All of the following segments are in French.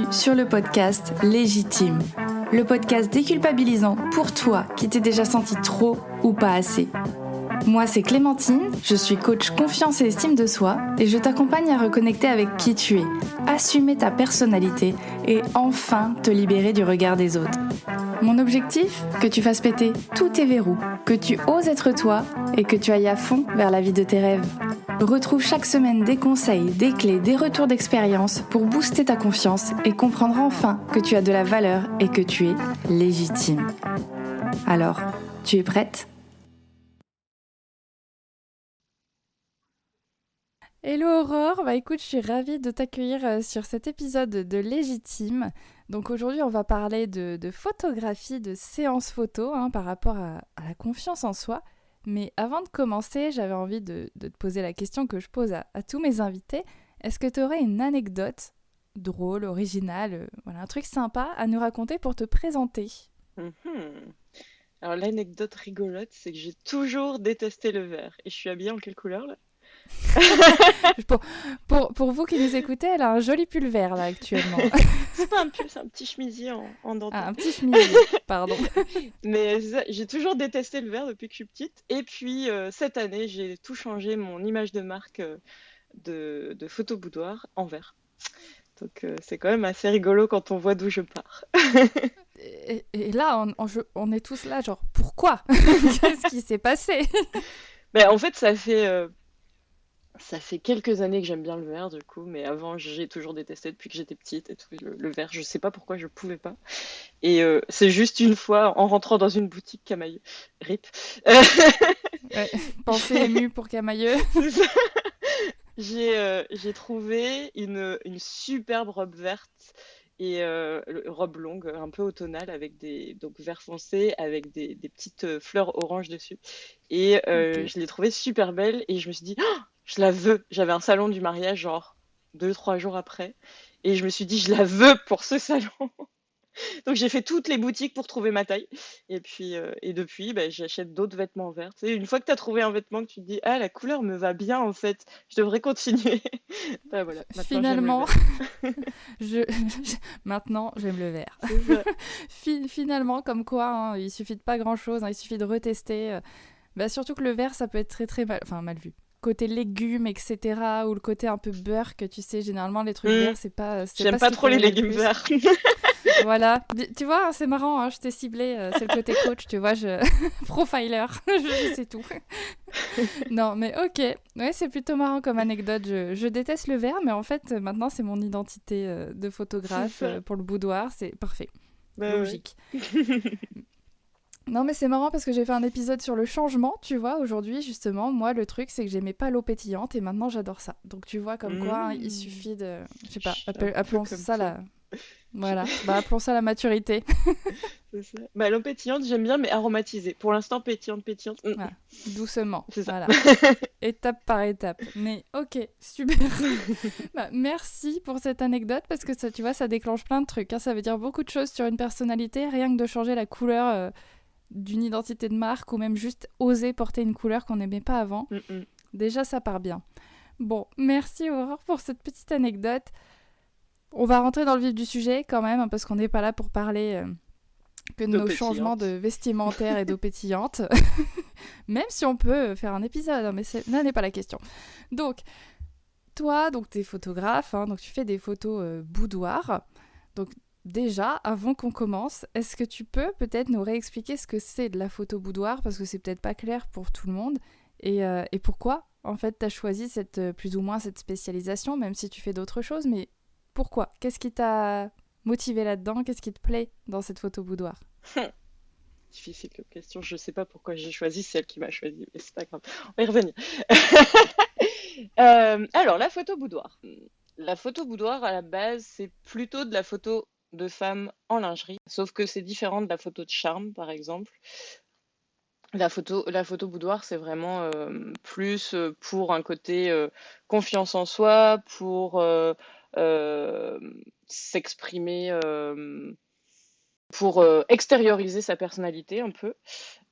bienvenue sur le podcast Légitime, le podcast déculpabilisant pour toi qui t'es déjà senti trop ou pas assez. Moi c'est Clémentine, je suis coach confiance et estime de soi et je t'accompagne à reconnecter avec qui tu es, assumer ta personnalité et enfin te libérer du regard des autres. Mon objectif, que tu fasses péter tous tes verrous, que tu oses être toi et que tu ailles à fond vers la vie de tes rêves. Retrouve chaque semaine des conseils, des clés, des retours d'expérience pour booster ta confiance et comprendre enfin que tu as de la valeur et que tu es légitime. Alors, tu es prête ? Hello Aurore, écoute, je suis ravie de t'accueillir sur cet épisode de Légitime. Donc aujourd'hui, on va parler de photographie, de séance photo par rapport à la confiance en soi. Mais avant de commencer, j'avais envie de te poser la question que je pose à tous mes invités. Est-ce que tu aurais une anecdote drôle, originale, un truc sympa à nous raconter pour te présenter ? Alors l'anecdote rigolote, c'est que j'ai toujours détesté le vert. Et je suis habillée en quelle couleur là? pour vous qui nous écoutez, elle a un joli pull vert là actuellement. C'est pas un pull, c'est un petit chemisier en dentelle. Ah, un petit chemisier, pardon. Mais j'ai toujours détesté le vert depuis que je suis petite. Et puis cette année, j'ai tout changé mon image de marque de photo boudoir en vert. Donc c'est quand même assez rigolo quand on voit d'où je pars. Et là, on est tous là, genre, pourquoi? Qu'est-ce qui s'est passé? En fait, ça fait quelques années que j'aime bien le vert, du coup, mais avant, j'ai toujours détesté depuis que j'étais petite et tout, le vert. Je sais pas pourquoi je pouvais pas. Et c'est juste une fois, en rentrant dans une boutique Camailleux, RIP. Ouais, pensée émue pour Camailleux. C'est ça. J'ai trouvé une superbe robe verte et robe longue, un peu automnale, avec donc vert foncé, avec des petites fleurs oranges dessus. Et Ok. je l'ai trouvée super belle et je me suis dit, oh, je la veux. J'avais un salon du mariage, genre 2-3 jours après. Et je me suis dit, je la veux pour ce salon. Donc j'ai fait toutes les boutiques pour trouver ma taille. Et puis et depuis, j'achète d'autres vêtements verts. Tu sais, une fois que tu as trouvé un vêtement que tu te dis, ah, la couleur me va bien en fait, je devrais continuer. Voilà, maintenant j'aime le Finalement, vert. maintenant, j'aime le vert. C'est ça. Finalement, comme quoi, il suffit de pas grand-chose, il suffit de retester. Surtout que le vert, ça peut être très très mal vu. Côté légumes, etc. Ou le côté un peu beurre, que tu sais, généralement, les trucs verts, c'est pas J'aime ce pas qui trop fait les rêver le légumes plus. verts. Voilà, tu vois, c'est marrant, je t'ai ciblé, c'est le côté coach, tu vois, profiler, je sais tout. Non, mais ok, ouais, c'est plutôt marrant comme anecdote, je déteste le vert, mais en fait, maintenant, c'est mon identité de photographe C'est ça. pour le boudoir, c'est parfait, Ouais. logique. Non, mais c'est marrant parce que j'ai fait un épisode sur le changement, tu vois, aujourd'hui, justement, moi, le truc, c'est que j'aimais pas l'eau pétillante, et maintenant, j'adore ça. Donc, tu vois, comme quoi, il suffit de, je sais pas, Je suis un peu appelons comme ça toi. la... Voilà, appelons ça la maturité. C'est ça. L'eau pétillante, j'aime bien, mais aromatisée. Pour l'instant, pétillante. Voilà, doucement, C'est ça. voilà, étape par étape. Mais ok, super. Merci pour cette anecdote parce que ça, tu vois, ça déclenche plein de trucs. Ça veut dire beaucoup de choses sur une personnalité, rien que de changer la couleur d'une identité de marque ou même juste oser porter une couleur qu'on n'aimait pas avant. Déjà, ça part bien. Bon, merci Aurore pour cette petite anecdote. On va rentrer dans le vif du sujet quand même parce qu'on n'est pas là pour parler... que de nos changements de vestimentaire et d'eau pétillante. Même si on peut faire un épisode, mais là n'est pas la question. Donc, toi, tu es photographe, donc tu fais des photos boudoir. Donc déjà, avant qu'on commence, est-ce que tu peux peut-être nous réexpliquer ce que c'est de la photo boudoir, parce que c'est peut-être pas clair pour tout le monde, et pourquoi, en fait, tu as choisi plus ou moins cette spécialisation, même si tu fais d'autres choses, mais pourquoi ? Qu'est-ce qui t'a motivé là-dedans ? Qu'est-ce qui te plaît dans cette photo boudoir ? Difficile comme question. Je sais pas pourquoi j'ai choisi celle qui m'a choisi, mais c'est pas grave. On va y revenir. Alors, la photo boudoir. La photo boudoir, à la base, c'est plutôt de la photo de femmes en lingerie, sauf que c'est différent de la photo de charme, par exemple. La photo boudoir, c'est vraiment plus pour un côté confiance en soi, pour euh, s'exprimer, pour extérioriser sa personnalité un peu.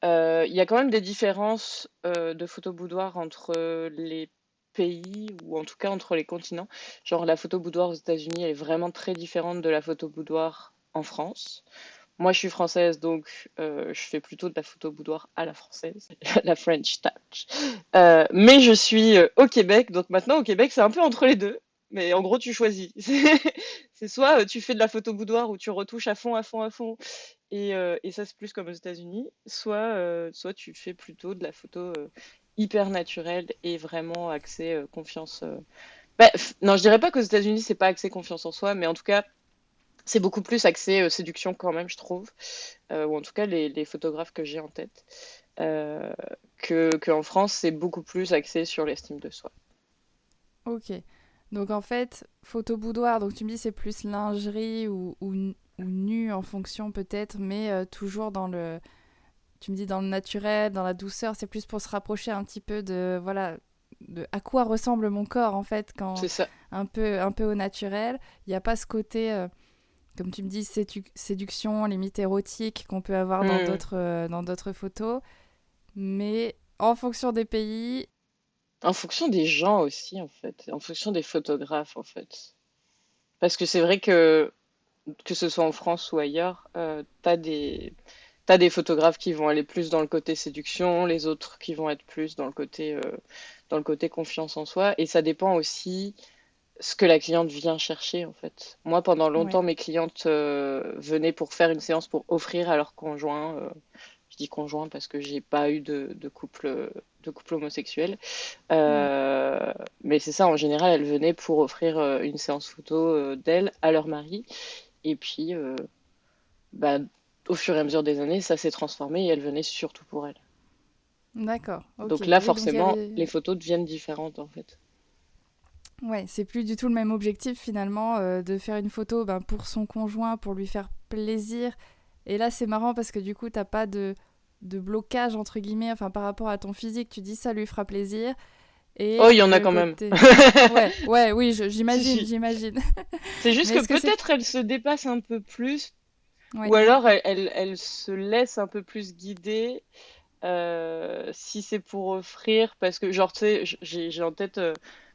Il y a quand même des différences de photo boudoir entre les pays, ou en tout cas entre les continents. Genre la photo boudoir aux États-Unis, elle est vraiment très différente de la photo boudoir en France. Moi, je suis française, donc je fais plutôt de la photo boudoir à la française, la French touch. Mais je suis au Québec, donc maintenant au Québec, c'est un peu entre les deux. Mais en gros, tu choisis. C'est soit tu fais de la photo boudoir où tu retouches à fond, à fond, à fond, et ça c'est plus comme aux États-Unis, soit tu fais plutôt de la photo hyper naturelle et vraiment axée confiance. Non, je dirais pas qu'aux États-Unis c'est pas axé confiance en soi, mais en tout cas c'est beaucoup plus axé séduction quand même, je trouve, ou en tout cas les photographes que j'ai en tête, euh, que en France c'est beaucoup plus axé sur l'estime de soi. Ok. Donc en fait, photo boudoir, donc tu me dis c'est plus lingerie ou nu en fonction peut-être, mais toujours dans le, tu me dis dans le naturel, dans la douceur, c'est plus pour se rapprocher un petit peu de, voilà, de à quoi ressemble mon corps en fait, quand C'est ça. un peu au naturel. Il n'y a pas ce côté, comme tu me dis, séduction, limite érotique qu'on peut avoir Hmm. dans d'autres photos, mais en fonction des pays, En fonction des gens aussi, en fait, en fonction des photographes, en fait. Parce que c'est vrai que ce soit en France ou ailleurs, t'as des photographes qui vont aller plus dans le côté séduction, les autres qui vont être plus dans le côté confiance en soi. Et ça dépend aussi ce que la cliente vient chercher, en fait. Moi, pendant ouais. longtemps, mes clientes venaient pour faire une séance pour offrir à leur conjoint. Je dis conjoint parce que j'ai pas eu de couple homosexuel. Ouais. Mais c'est ça, en général, elles venaient pour offrir une séance photo d'elles à leur mari. Et puis, bah, au fur et à mesure des années, ça s'est transformé et elles venaient surtout pour elles. D'accord, ok. Donc là, Oui, donc il y forcément, avait... les photos deviennent différentes, en fait. Ouais, c'est plus du tout le même objectif finalement de faire une photo ben, pour son conjoint, pour lui faire plaisir. Et là, c'est marrant parce que du coup, t'as pas de blocage entre guillemets, enfin par rapport à ton physique, tu dis ça lui fera plaisir. Oh, Et il y en a le quand même. côté... Ouais, ouais, oui, Si, j'imagine, si. j'imagine. C'est juste Mais que est-ce que c'est... peut-être elle se dépasse un peu plus, ou Ouais, alors elle se laisse un peu plus guider si c'est pour offrir, parce que genre, tu sais, j'ai en tête,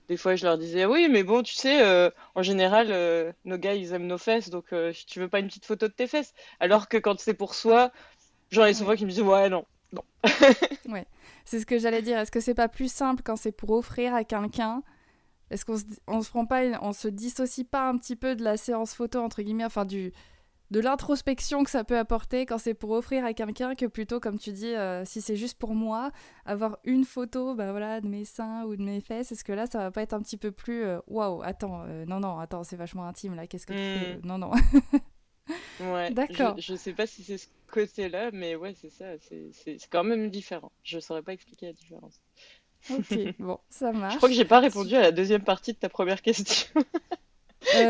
des fois je leur disais, oui, mais bon, tu sais, en général, nos gars, ils aiment nos fesses, donc si tu veux pas une petite photo de tes fesses. Alors que quand c'est pour soi, j'en ai souvent ouais, qui me disent, ouais, non, non. ouais. C'est ce que j'allais dire. Est-ce que c'est pas plus simple quand c'est pour offrir à quelqu'un? Est-ce on se prend pas, on se dissocie pas un petit peu de la séance photo entre guillemets, enfin de l'introspection que ça peut apporter quand c'est pour offrir à quelqu'un que plutôt, comme tu dis, si c'est juste pour moi, avoir une photo bah voilà, de mes seins ou de mes fesses, est-ce que là, ça va pas être un petit peu plus waouh, attends, non, non, attends, c'est vachement intime là, qu'est-ce que tu fais? Hmm, Non, non. ouais, D'accord, je sais pas si c'est ce côté-là, mais ouais, c'est ça, c'est quand même différent. Je saurais pas expliquer la différence. ok, bon, ça Je crois que marche. j'ai pas répondu à la deuxième partie de ta première question.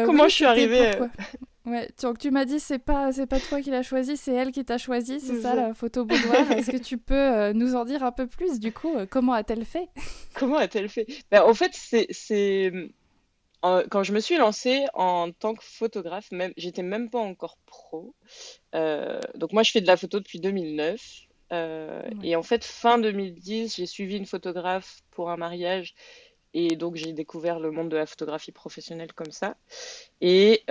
Comment Oui, je suis c'était arrivée pourquoi? Ouais, donc tu m'as dit c'est pas toi qui l'as choisi, c'est elle qui t'a choisi, c'est c'est ça ça. la photo boudoir. Est-ce que tu peux nous en dire un peu plus du coup? Comment a-t-elle fait? Comment a-t-elle fait? Bah, en fait, quand je me suis lancée en tant que photographe, même, j'étais même pas encore pro. Donc moi, je fais de la photo depuis 2009. Ouais, Et en fait, fin 2010, j'ai suivi une photographe pour un mariage. Et donc, j'ai découvert le monde de la photographie professionnelle comme ça. Et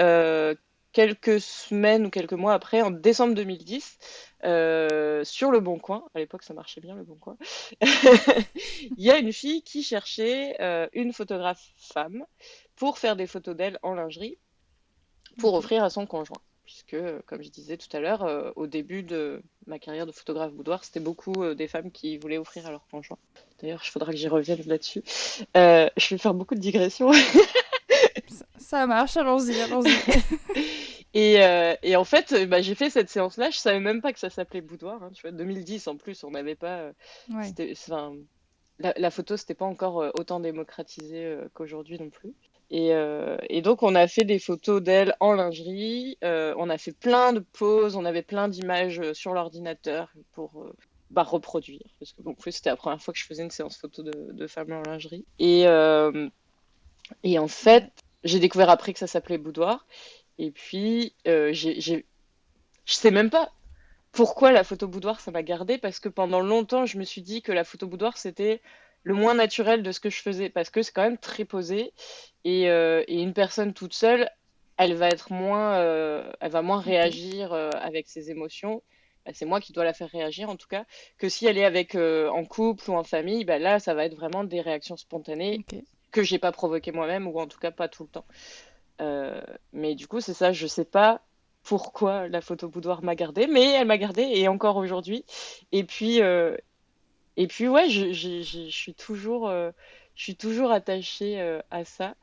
quelques semaines ou quelques mois après, en décembre 2010, sur Le Bon Coin, à l'époque ça marchait bien Le Bon Coin, il y a une fille qui cherchait une photographe femme pour faire des photos d'elle en lingerie pour ok. offrir à son conjoint. Puisque, comme je disais tout à l'heure, au début de ma carrière de photographe boudoir, c'était beaucoup des femmes qui voulaient offrir à leur conjoint. D'ailleurs, il faudra que j'y revienne là-dessus. Je vais faire beaucoup de digressions. Ça marche, allons-y, allons-y. Et en fait, bah, j'ai fait cette séance-là. Je savais même pas que ça s'appelait boudoir. Hein, tu vois, 2010 en plus, on n'avait pas. Ouais, Enfin, la photo, c'était pas encore autant démocratisé qu'aujourd'hui non plus. Et donc, on a fait des photos d'elle en lingerie. On a fait plein de poses. On avait plein d'images sur l'ordinateur pour bah, reproduire. Parce que bon, en plus, c'était la première fois que je faisais une séance photo de femmes en lingerie. Et en fait, ouais, j'ai découvert après que ça s'appelait boudoir. Et puis, je sais même pas pourquoi la photo boudoir, ça m'a gardée, parce que pendant longtemps, je me suis dit que la photo boudoir, c'était le moins naturel de ce que je faisais parce que c'est quand même très posé et une personne toute seule, elle va moins Ok, réagir avec ses émotions. Bah, c'est moi qui dois la faire réagir en tout cas, que si elle est avec en couple ou en famille, bah là ça va être vraiment des réactions spontanées ok. que j'ai pas provoquées moi-même ou en tout cas pas tout le temps. Euh, mais du coup c'est ça, je sais pas pourquoi la photo boudoir m'a gardée, mais elle m'a gardée et encore aujourd'hui. Et puis ouais, je suis toujours attachée à ça.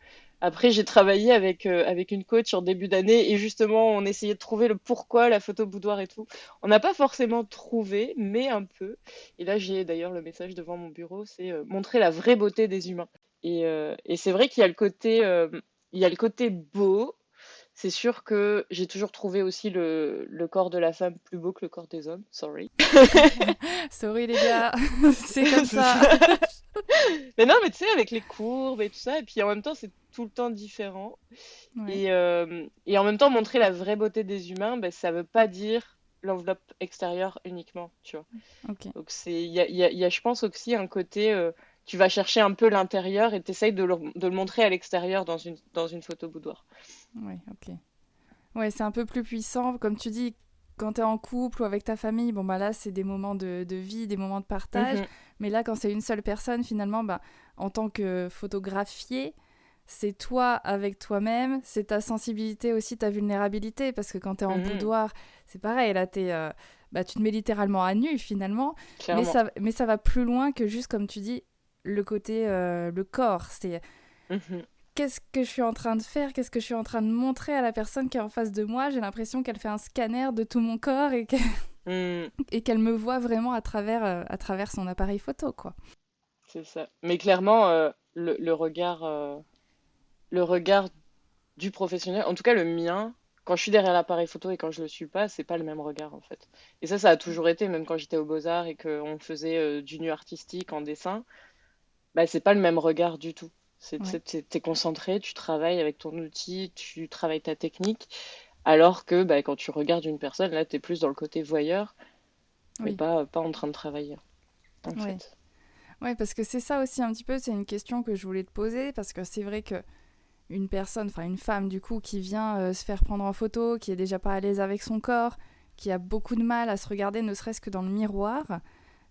Après, j'ai travaillé avec une coach en début d'année et justement, on essayait de trouver le pourquoi la photo boudoir et tout. On n'a pas forcément trouvé, mais un peu. Et là, j'ai d'ailleurs le message devant mon bureau, c'est montrer la vraie beauté des humains. Et c'est vrai qu'il y a il y a le côté beau. C'est sûr que j'ai toujours trouvé aussi le corps de la femme plus beau que le corps des hommes. Sorry. Sorry les gars, c'est comme C'est ça. ça. Mais non, mais tu sais, avec les courbes et tout ça, et puis en même temps, c'est tout le temps différent. Ouais, Et en même temps, montrer la vraie beauté des humains, ben, ça veut pas dire l'enveloppe extérieure uniquement, tu vois. ok. Donc il y a, je pense aussi un côté, tu vas chercher un peu l'intérieur et t'essayes de le montrer à l'extérieur dans une photo boudoir. Ouais, ok. Ouais, c'est un peu plus puissant. Comme tu dis, quand t'es en couple ou avec ta famille, bon, bah là, c'est des moments de vie, des moments de partage. Mhm, Mais là, quand c'est une seule personne, finalement, bah, en tant que photographié, c'est toi avec toi-même, c'est ta sensibilité aussi, ta vulnérabilité. Parce que quand t'es en mhm, boudoir, c'est pareil, là, bah, tu te mets littéralement à nu, finalement. clairement. Mais ça va plus loin que juste, comme tu dis, le côté, le corps. C'est Mhm, qu'est-ce que je suis en train de faire, qu'est-ce que je suis en train de montrer à la personne qui est en face de moi. J'ai l'impression qu'elle fait un scanner de tout mon corps mhm, et qu'elle me voit vraiment à travers son appareil photo, quoi. c'est ça. Mais clairement, le regard du professionnel, en tout cas le mien, quand je suis derrière l'appareil photo et quand je le suis pas, c'est pas le même regard en fait. Et ça a toujours été, même quand j'étais aux Beaux-Arts et qu'on faisait du nu artistique en dessin, bah c'est pas le même regard du tout. Ouais, T'es concentré, tu travailles avec ton outil, tu travailles ta technique, alors que bah, quand tu regardes une personne, là t'es plus dans le côté voyeur, mais oui, pas en train de travailler en ouais. fait. Ouais, parce que c'est ça aussi un petit peu, c'est une question que je voulais te poser, parce que c'est vrai que une personne, enfin une femme du coup, qui vient se faire prendre en photo, qui est déjà pas à l'aise avec son corps, qui a beaucoup de mal à se regarder ne serait-ce que dans le miroir,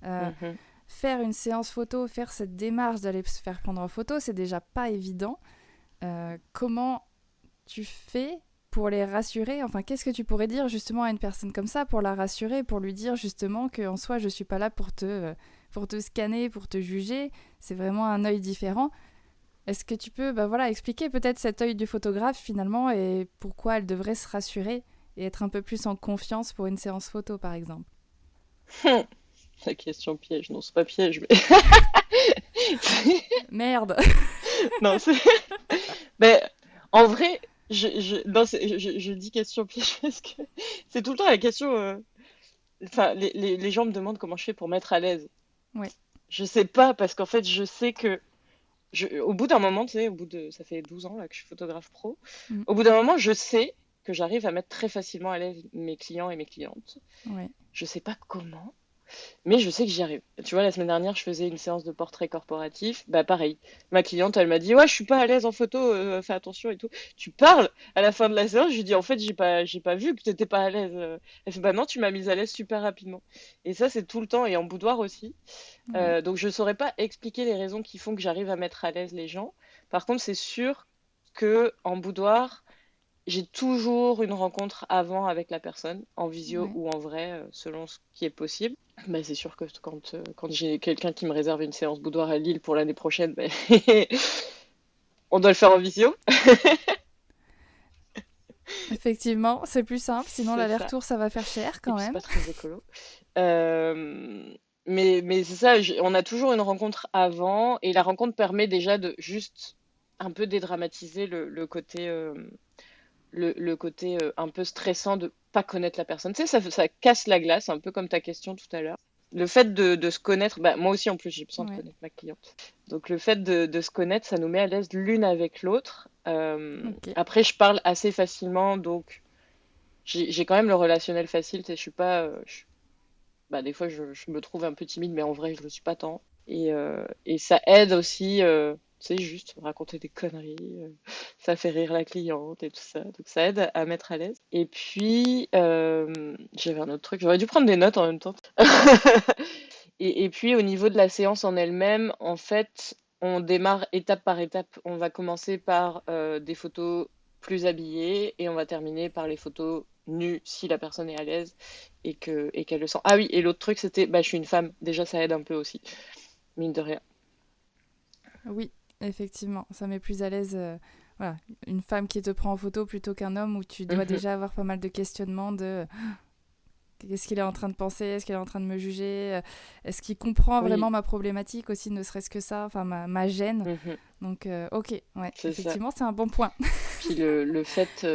euh, Mhm. faire une séance photo, faire cette démarche d'aller se faire prendre en photo, c'est déjà pas évident. Comment tu fais pour les rassurer? Enfin, qu'est-ce que tu pourrais dire justement à une personne comme ça pour la rassurer, pour lui dire justement qu'en soi, je suis pas là pour te scanner, pour te juger. C'est vraiment un œil différent. Est-ce que tu peux, bah voilà, expliquer peut-être cet œil du photographe finalement et pourquoi elle devrait se rassurer et être un peu plus en confiance pour une séance photo, par exemple? La question piège, non c'est pas piège, mais Merde. non c'est mais en vrai, non, je dis question piège parce que c'est tout le temps la question. Enfin, les gens me demandent comment je fais pour mettre à l'aise. Ouais. Je sais pas parce qu'en fait, je sais que au bout d'un moment, tu sais, ça fait 12 ans là que je suis photographe pro. Mm. Au bout d'un moment, je sais que j'arrive à mettre très facilement à l'aise mes clients et mes clientes. Ouais. Je sais pas comment. Mais je sais que j'y arrive. Tu vois, la semaine dernière, je faisais une séance de portrait corporatif. Bah, pareil. Ma cliente, elle m'a dit, ouais, je suis pas à l'aise en photo, fais attention et tout. Tu parles à la fin de la séance. Je lui dis, en fait, j'ai pas vu que t'étais pas à l'aise. Elle fait, bah non, tu m'as mise à l'aise super rapidement. Et ça, c'est tout le temps et en boudoir aussi. Ouais. Donc, je saurais pas expliquer les raisons qui font que j'arrive à mettre à l'aise les gens. Par contre, c'est sûr que en boudoir, j'ai toujours une rencontre avant avec la personne, en visio Ouais. ou en vrai, selon ce qui est possible. Bah, c'est sûr que quand j'ai quelqu'un qui me réserve une séance boudoir à Lille pour l'année prochaine, bah, on doit le faire en visio. Effectivement, c'est plus simple, sinon C'est ça. l'aller-retour, ça va faire cher Et quand puis c'est même. pas très écolo. Euh, mais c'est ça, on a toujours une rencontre avant et la rencontre permet déjà de juste un peu dédramatiser le côté un peu stressant de pas connaître la personne. Tu sais, ça casse la glace, un peu comme ta question tout à l'heure. Le fait de se connaître, bah, moi aussi en plus j'ai besoin de Ouais. connaître ma cliente. Donc le fait de se connaître, ça nous met à l'aise l'une avec l'autre. Ok. Après, je parle assez facilement, donc j'ai quand même le relationnel facile. Tu sais, je suis pas, bah, des fois je me trouve un peu timide, mais en vrai je le suis pas tant. Et ça aide aussi, tu sais, juste raconter des conneries, ça fait rire la cliente et tout ça. Donc ça aide à mettre à l'aise. Et puis, j'avais un autre truc, j'aurais dû prendre des notes en même temps. Et puis au niveau de la séance en elle-même, en fait, on démarre étape par étape. On va commencer par des photos plus habillées et on va terminer par les photos nues si la personne est à l'aise et qu'elle le sent. Ah oui, et l'autre truc, c'était, bah, je suis une femme. Déjà, ça aide un peu aussi, mine de rien. Oui, effectivement, ça met plus à l'aise. Voilà, une femme qui te prend en photo plutôt qu'un homme où tu dois Mhm. déjà avoir pas mal de questionnements de qu'est-ce qu'il est en train de penser, est-ce qu'il est en train de me juger, est-ce qu'il comprend Oui, vraiment ma problématique aussi, ne serait-ce que ça, enfin ma gêne. mhm, Donc, ok, ouais, c'est ça. effectivement, c'est un bon point. Puis le fait,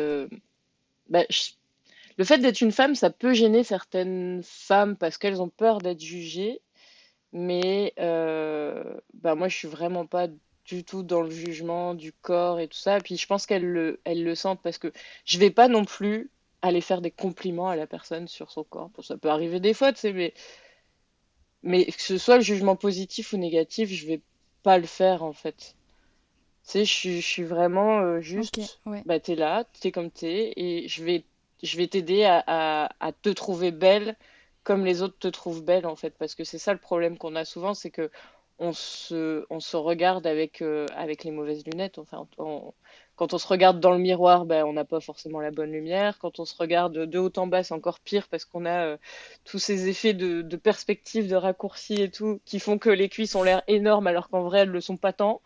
bah, le fait d'être une femme, ça peut gêner certaines femmes parce qu'elles ont peur d'être jugées. Mais bah moi, je suis vraiment pas du tout dans le jugement du corps et tout ça. Et puis je pense elles le sentent parce que je vais pas non plus aller faire des compliments à la personne sur son corps. Bon, ça peut arriver des fois, tu sais, mais que ce soit le jugement positif ou négatif, je vais pas le faire en fait. Tu sais, je suis vraiment Ok, juste, ouais. bah t'es là, t'es comme t'es, et je vais t'aider à te trouver belle comme les autres te trouvent belle en fait. Parce que c'est ça le problème qu'on a souvent, c'est que on se regarde avec les mauvaises lunettes. Enfin, quand on se regarde dans le miroir, ben, on n'a pas forcément la bonne lumière. Quand on se regarde de haut en bas, c'est encore pire parce qu'on a tous ces effets de perspective, de raccourci et tout, qui font que les cuisses ont l'air énormes alors qu'en vrai, elles le sont pas tant.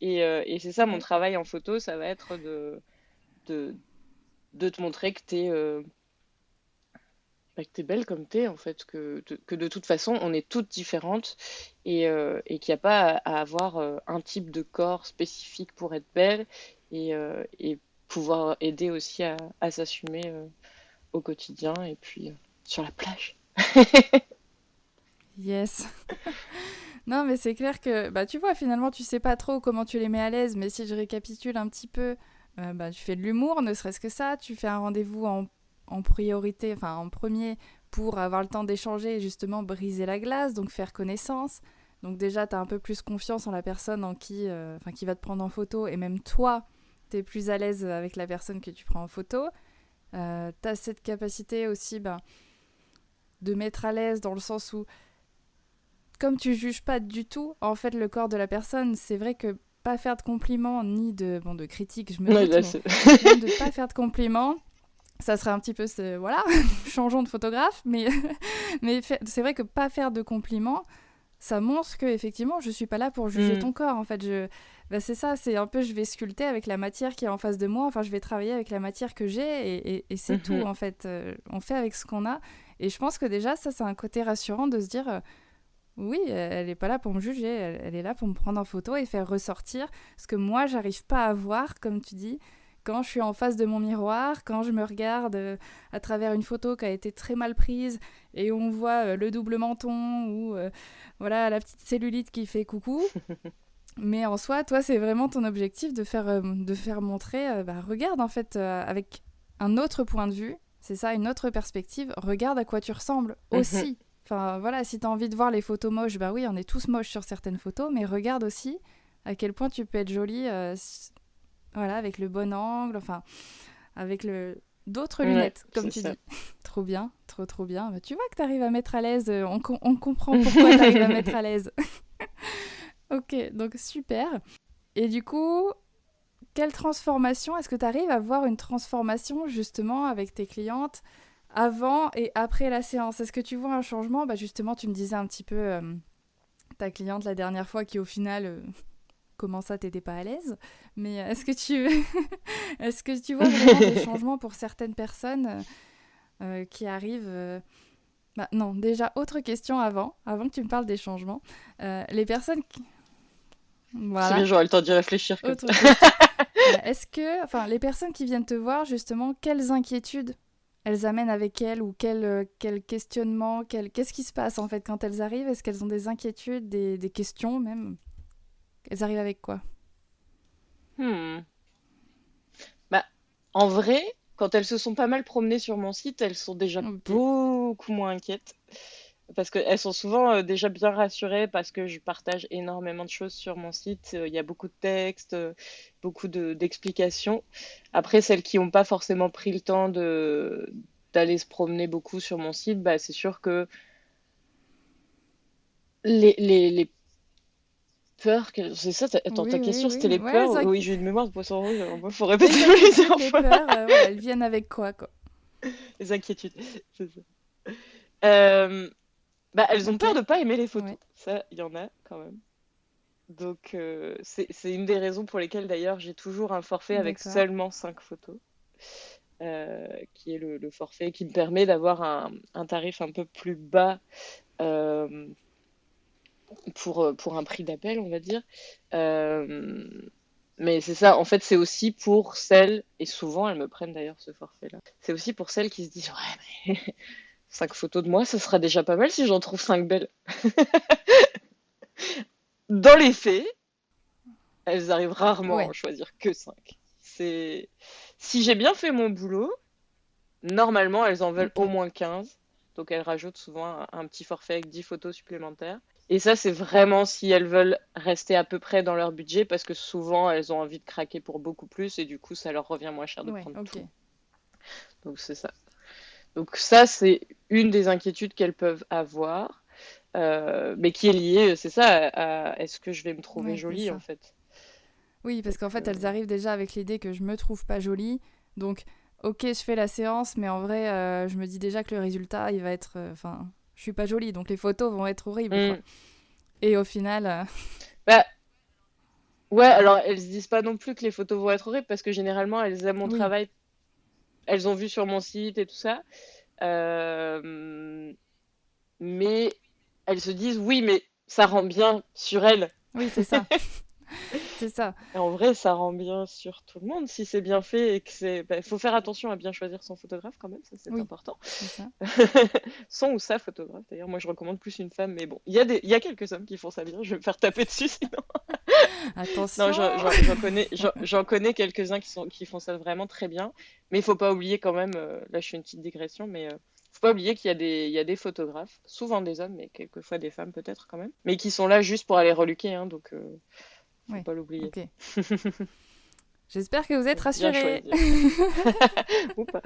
Et c'est ça mon Ouais. travail en photo, ça va être de, de te montrer que bah, que t'es belle comme t'es, en fait, que de toute façon, on est toutes différentes et qu'il n'y a pas à avoir un type de corps spécifique pour être belle et pouvoir aider aussi à s'assumer au quotidien et puis sur la plage. Yes. Non, mais c'est clair que, bah, tu vois, finalement, tu sais pas trop comment tu les mets à l'aise, mais si je récapitule un petit peu, bah, tu fais de l'humour, ne serait-ce que ça, tu fais un rendez-vous en priorité, enfin en premier, pour avoir le temps d'échanger et justement briser la glace, donc faire connaissance. Donc déjà, tu as un peu plus confiance en la personne enfin, qui va te prendre en photo, et même toi, tu es plus à l'aise avec la personne que tu prends en photo. Tu as cette capacité aussi bah, de mettre à l'aise dans le sens où comme tu juges pas du tout en fait le corps de la personne, c'est vrai que pas faire de compliments ni de critiques, je me Ouais, doute, là, mais même de pas faire de compliments, ça serait un petit peu voilà, changeons de photographe, mais c'est vrai que pas faire de compliments, ça montre que effectivement je suis pas là pour juger Hmm. ton corps en fait, bah, c'est ça, c'est un peu je vais sculpter avec la matière qui est en face de moi, enfin je vais travailler avec la matière que j'ai et c'est tout Mhm. en fait. On fait avec ce qu'on a et je pense que déjà ça c'est un côté rassurant de se dire oui, elle n'est pas là pour me juger, elle est là pour me prendre en photo et faire ressortir ce que moi, j'arrive pas à voir, comme tu dis, quand je suis en face de mon miroir, quand je me regarde à travers une photo qui a été très mal prise et on voit le double menton ou voilà la petite cellulite qui fait coucou. Mais en soi, toi, c'est vraiment ton objectif de faire montrer, bah, regarde en fait avec un autre point de vue, c'est ça, une autre perspective, regarde à quoi tu ressembles Mhm. aussi. Enfin voilà, si tu as envie de voir les photos moches, bah oui, on est tous moches sur certaines photos, mais regarde aussi à quel point tu peux être jolie voilà, avec le bon angle, enfin, avec le d'autres Ouais, lunettes, comme c'est tu ça. dis. Trop bien, trop bien. Bah, tu vois que tu arrives à mettre à l'aise, on comprend pourquoi tu arrives à mettre à l'aise. Ok, donc super. Et du coup, quelle transformation est-ce que tu arrives à voir une transformation justement avec tes clientes avant et après la séance? Est-ce que tu vois un changement? Bah justement, tu me disais un petit peu ta cliente la dernière fois qui au final comment ça t'étais pas à l'aise, mais est-ce que tu vois vraiment des changements pour certaines personnes qui arrivent bah, non, déjà autre question avant que tu me parles des changements. Les personnes qui... C'est Voilà, bien, j'aurai le temps d'y réfléchir comme ça. autre question. Est-ce que, enfin, les personnes qui viennent te voir, justement, quelles inquiétudes elles amènent avec elles ou quel questionnement, qu'est-ce qui se passe en fait quand elles arrivent? Est-ce qu'elles ont des inquiétudes, des questions même? Elles arrivent avec quoi? Hmm. Bah, en vrai, quand elles se sont pas mal promenées sur mon site, elles sont déjà Ok. beaucoup moins inquiètes. Parce qu'elles sont souvent déjà bien rassurées parce que je partage énormément de choses sur mon site. Il y a beaucoup de textes, beaucoup d'explications. Après, celles qui n'ont pas forcément pris le temps d'aller se promener beaucoup sur mon site, bah, c'est sûr que les peurs, c'est ça, attends, ta Oui, oui, question c'était oui. les Ouais, peurs? c'est vrai Oui, que j'ai une mémoire de poisson rouge, alors il faut les répéter inquiétudes, plusieurs les fois. peurs, voilà, elles viennent avec quoi, quoi. Les inquiétudes, c'est ça. Euh, Bah, elles ont Ok, peur de pas aimer les photos. ouais, Ça, il y en a quand même. Donc, c'est une des raisons pour lesquelles d'ailleurs j'ai toujours un forfait avec d'accord. seulement 5 photos, qui est le forfait qui me permet d'avoir un tarif un peu plus bas euh, pour un prix d'appel, on va dire. Euh, mais c'est ça, en fait, c'est aussi pour celles, et souvent elles me prennent d'ailleurs ce forfait-là, c'est aussi pour celles qui se disent, ouais, mais 5 photos de moi, ça sera déjà pas mal si j'en trouve 5 belles. Dans les faits, elles arrivent rarement à en Ouais, choisir que 5. C'est... Si j'ai bien fait mon boulot, normalement, elles en veulent au ok. moins 15. Donc, elles rajoutent souvent un petit forfait avec 10 photos supplémentaires. Et ça, c'est vraiment si elles veulent rester à peu près dans leur budget, parce que souvent, elles ont envie de craquer pour beaucoup plus, et du coup, ça leur revient moins cher de Ouais, prendre ok. tout. Donc, c'est ça. Donc, ça, c'est une des inquiétudes qu'elles peuvent avoir, mais qui est liée, c'est ça, à est-ce que je vais me trouver Ouais, c'est jolie, en ça. fait. Oui, parce Donc, qu'en fait, elles arrivent déjà avec l'idée que je me trouve pas jolie. Donc, ok, je fais la séance, mais en vrai, je me dis déjà que le résultat, il va être. Enfin, je suis pas jolie, donc les photos vont être horribles, quoi. hmm. Et au final, Bah, ouais, alors elles se disent pas non plus que les photos vont être horribles parce que généralement elles aiment mon oui, travail, elles ont vu sur mon site et tout ça. Euh, mais elles se disent oui, mais ça rend bien sur elles. oui, c'est ça. C'est ça. Et en vrai, ça rend bien sur tout le monde si c'est bien fait et que c'est. Bah, faut faire attention à bien choisir son photographe quand même, ça c'est Oui, important. c'est ça. Son ou sa photographe. D'ailleurs, moi je recommande plus une femme, mais bon, il y a quelques hommes qui font ça bien. Je vais me faire taper dessus sinon. Non, Attention. j'en connais quelques-uns qui font ça vraiment très bien. Mais il faut pas oublier quand même, là je fais une petite digression, mais faut pas oublier il y a des photographes, souvent des hommes, mais quelquefois des femmes peut-être quand même, mais qui sont là juste pour aller reluquer, hein, donc faut Oui, pas l'oublier. ok. J'espère que vous êtes Faut bien rassurés. choisir. Ou pas.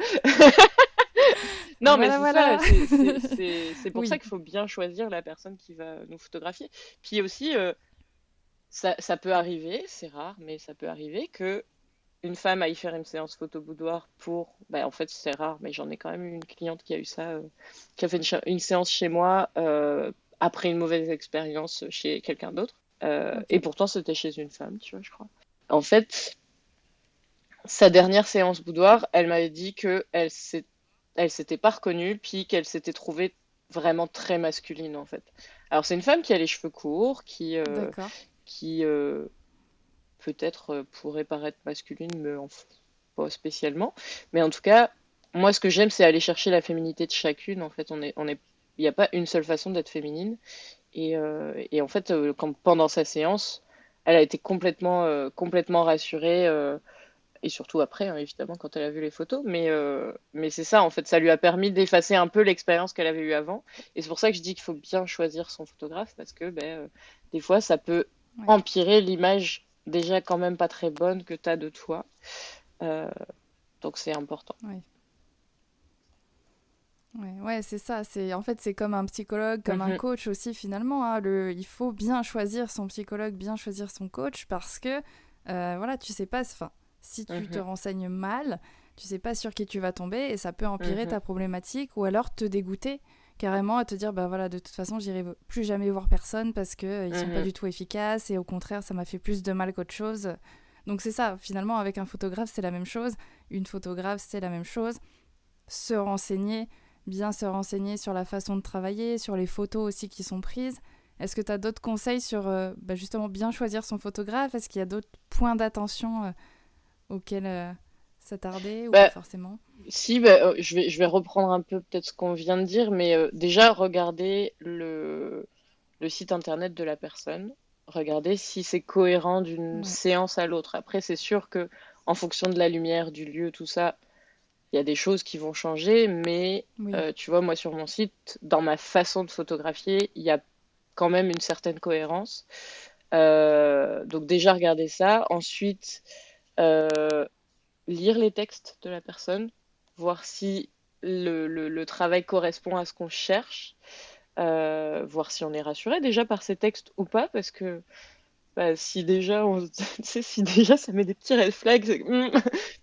Non, mais Voilà, c'est ça, voilà. c'est pour ça Oui, qu'il faut bien choisir la personne qui va nous photographier. Puis aussi, ça peut arriver, c'est rare, mais ça peut arriver que une femme aille faire une séance photo boudoir pour. Bah, en fait, c'est rare, mais j'en ai quand même eu une cliente qui a eu ça, qui a fait une séance chez moi après une mauvaise expérience chez quelqu'un d'autre. Et ok. pourtant, c'était chez une femme, tu vois, je crois. En fait, sa dernière séance boudoir, elle m'avait dit que elle s'était pas reconnue, puis qu'elle s'était trouvée vraiment très masculine, en fait. Alors, c'est une femme qui a les cheveux courts, D'accord. qui peut-être pourrait paraître masculine, mais pas spécialement. Mais en tout cas, moi, ce que j'aime, c'est aller chercher la féminité de chacune. En fait, il n'y a pas une seule façon d'être féminine. Et en fait, pendant sa séance, elle a été complètement rassurée. Et surtout après, hein, évidemment, quand elle a vu les photos. Mais c'est ça, en fait, ça lui a permis d'effacer un peu l'expérience qu'elle avait eue avant. Et c'est pour ça que je dis qu'il faut bien choisir son photographe, parce que des fois, ça peut Ouais. empirer l'image déjà quand même pas très bonne que tu as de toi. Euh, donc c'est important. Ouais. Ouais, ouais, c'est ça. C'est en fait c'est comme un psychologue, comme un Mhm, coach aussi finalement, hein. Il faut bien choisir son psychologue, bien choisir son coach parce que voilà, tu sais pas. Enfin, si tu te mhm, renseignes mal, tu sais pas sur qui tu vas tomber et ça peut empirer mhm, ta problématique ou alors te dégoûter carrément à te dire bah voilà de toute façon j'irai plus jamais voir personne parce que ils sont pas mhm, du tout efficaces et au contraire ça m'a fait plus de mal qu'autre chose. Donc c'est ça. Finalement avec un photographe c'est la même chose. Une photographe c'est la même chose. Se renseigner, bien se renseigner sur la façon de travailler, sur les photos aussi qui sont prises. Est-ce que tu as d'autres conseils sur bah justement bien choisir son photographe? Est-ce qu'il y a d'autres points d'attention auxquels s'attarder ou pas Bah, forcément? si, je vais reprendre un peu peut-être ce qu'on vient de dire, mais déjà, regardez le site internet de la personne. Regardez si c'est cohérent d'une Ouais, séance à l'autre. Après, c'est sûr que en fonction de la lumière, du lieu, tout ça, il y a des choses qui vont changer, mais Oui. tu vois, moi sur mon site, dans ma façon de photographier, il y a quand même une certaine cohérence. Donc déjà regarder ça. Ensuite, euh, lire les textes de la personne, voir si le travail correspond à ce qu'on cherche, voir si on est rassuré déjà par ces textes ou pas, parce que bah, si déjà, tu sais, si déjà ça met des petits red flags, c'est que,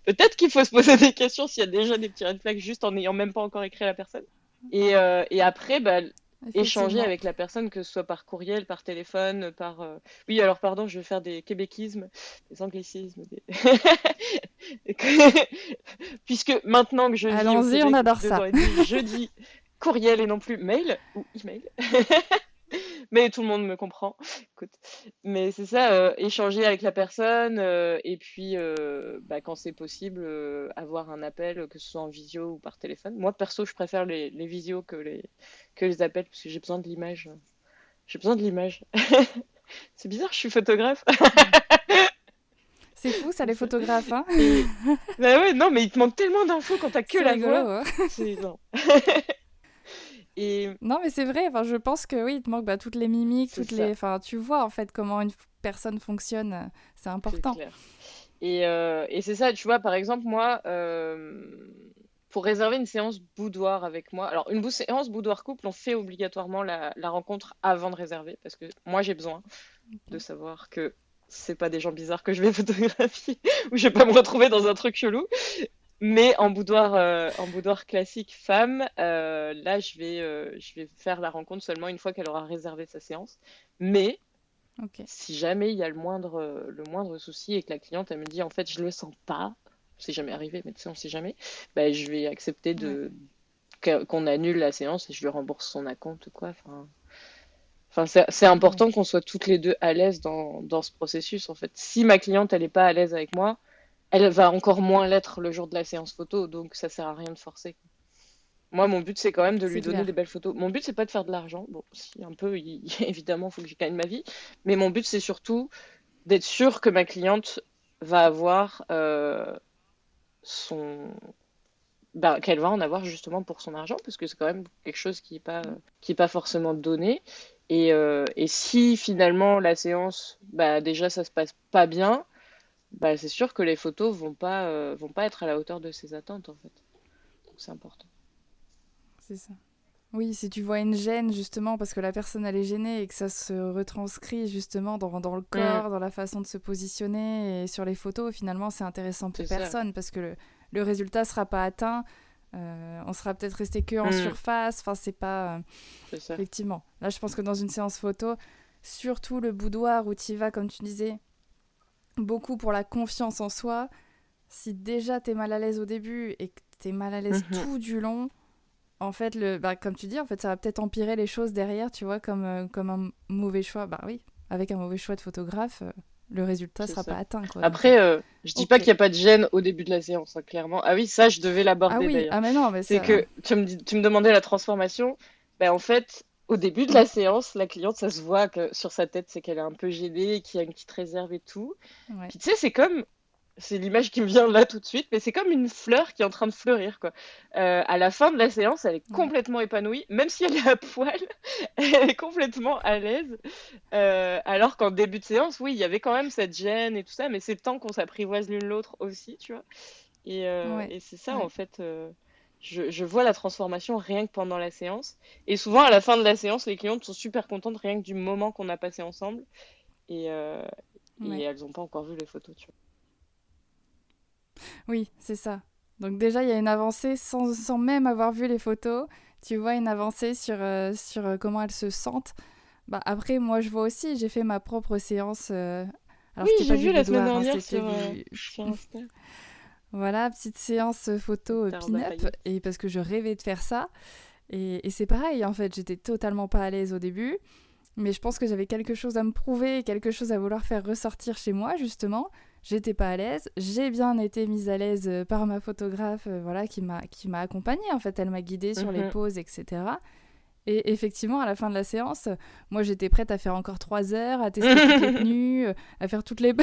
peut-être qu'il faut se poser des questions s'il y a déjà des petits red flags juste en n'ayant même pas encore écrit à la personne. Et après, bah, échanger Effectivement. avec la personne, que ce soit par courriel, par téléphone, par... Oui, alors pardon, je vais faire des québéquismes, des anglicismes. Puisque maintenant que je vis au Allons-y, on Québec adore depuis deux ça. ans et demi, je dis courriel et non plus mail ou email. Mais tout le monde me comprend. Écoute. Mais c'est ça, échanger avec la personne et puis bah, quand c'est possible, avoir un appel, que ce soit en visio ou par téléphone. Moi, perso, je préfère les visios que les appels parce que j'ai besoin de l'image. J'ai besoin de l'image. C'est bizarre, je suis photographe. Ouais. C'est fou, ça, C'est les ça. photographes, hein. Et bah ouais, non, mais il te manque tellement d'infos quand t'as que C'est la rigolo, voix. hein. C'est non. Et Non, mais c'est vrai, enfin, je pense que oui, il te manque bah, toutes les mimiques, c'est toutes les... ça, Enfin, tu vois, en fait, comment une personne fonctionne. C'est c'est important. clair. Et c'est ça, tu vois, par exemple, moi, pour réserver une séance boudoir avec moi, alors une séance boudoir couple, on fait obligatoirement la rencontre avant de réserver, parce que moi j'ai besoin de Ok. savoir que c'est pas des gens bizarres que je vais photographier, ou je vais pas me retrouver dans un truc chelou. Mais en boudoir classique femme, là je vais faire la rencontre seulement une fois qu'elle aura réservé sa séance. Mais Ok. si jamais il y a le moindre souci et que la cliente elle me dit en fait je le sens pas, c'est jamais arrivé, mais tu sais on sait jamais, bah, je vais accepter Ouais. qu'on annule la séance et je lui rembourse son acompte ou quoi. Enfin c'est Ouais. important qu'on soit toutes les deux à l'aise dans ce processus en fait. Si ma cliente elle est pas à l'aise avec moi, elle va encore moins l'être le jour de la séance photo, donc ça sert à rien de forcer. Moi, mon but, c'est quand même de C'est lui donner des clair. belles photos. Mon but, c'est pas de faire de l'argent. Bon, si un peu, évidemment, il faut que je gagne ma vie. Mais mon but, c'est surtout d'être sûr que ma cliente va avoir son... bah, qu'elle va en avoir justement pour son argent, parce que c'est quand même quelque chose qui est pas forcément donné. Et si finalement la séance, bah, déjà, ça se passe pas bien, bah, c'est sûr que les photos vont pas être à la hauteur de ses attentes, en fait. Donc, c'est important. C'est ça. Oui, si tu vois une gêne, justement, parce que la personne, elle est gênée et que ça se retranscrit, justement, dans le Mm, corps, dans la façon de se positionner et sur les photos, finalement, c'est intéressant pour c'est ça. personne parce que le résultat sera pas atteint. On sera peut-être resté que en Mm, surface. Enfin, c'est pas... c'est ça. effectivement. Là, je pense que dans une séance photo, surtout le boudoir où tu y vas, comme tu disais, beaucoup pour la confiance en soi. Si déjà t'es mal à l'aise au début et que t'es mal à l'aise Mhm, tout du long, en fait, comme tu dis, en fait, ça va peut-être empirer les choses derrière, tu vois, comme un mauvais choix. Bah oui, avec un mauvais choix de photographe, le résultat c'est sera pas ça. atteint, quoi. Donc, Après, je dis pas ok. qu'il n'y a pas de gêne au début de la séance, hein, clairement. Ah oui, ça, je devais Ah l'aborder oui, d'ailleurs. ah mais non, mais C'est ça... que tu me demandais la transformation. Ben, en fait, au début de la séance, la cliente, ça se voit que sur sa tête, c'est qu'elle est un peu gênée, qu'il y a une petite réserve et tout. Ouais, Puis tu sais, c'est l'image qui me vient là tout de suite, mais c'est comme une fleur qui est en train de fleurir, quoi. À la fin de la séance, elle est ouais, complètement épanouie, même si elle est à poil, elle est complètement à l'aise. Alors qu'en début de séance, oui, il y avait quand même cette gêne et tout ça, mais c'est le temps qu'on s'apprivoise l'une l'autre aussi, tu vois. ouais, Et c'est ça, en ouais. fait, je vois la transformation rien que pendant la séance. Et souvent, à la fin de la séance, les clientes sont super contentes rien que du moment qu'on a passé ensemble. Et, euh, et Ouais. elles n'ont pas encore vu les photos, tu Oui, c'est ça. Donc déjà, il y a une avancée sans même avoir vu les photos. Tu vois une avancée sur comment elles se sentent. Bah, après, moi, je vois aussi, j'ai fait ma propre séance. Alors, Oui, c'était j'ai pas du vu la semaine boudoir, hein, dernière c'était du... sur Insta. Voilà, petite séance photo Terre de pin-up. paillettes. Et parce que je rêvais de faire ça. Et c'est pareil, en fait, j'étais totalement pas à l'aise au début. Mais je pense que j'avais quelque chose à me prouver, quelque chose à vouloir faire ressortir chez moi, justement. J'étais pas à l'aise. J'ai bien été mise à l'aise par ma photographe, voilà, qui m'a accompagnée. En fait, elle m'a guidée sur les Mhm, poses, etc. Et effectivement, à la fin de la séance, moi, j'étais prête à faire encore 3 heures, à tester toutes les tenues, à faire toutes les,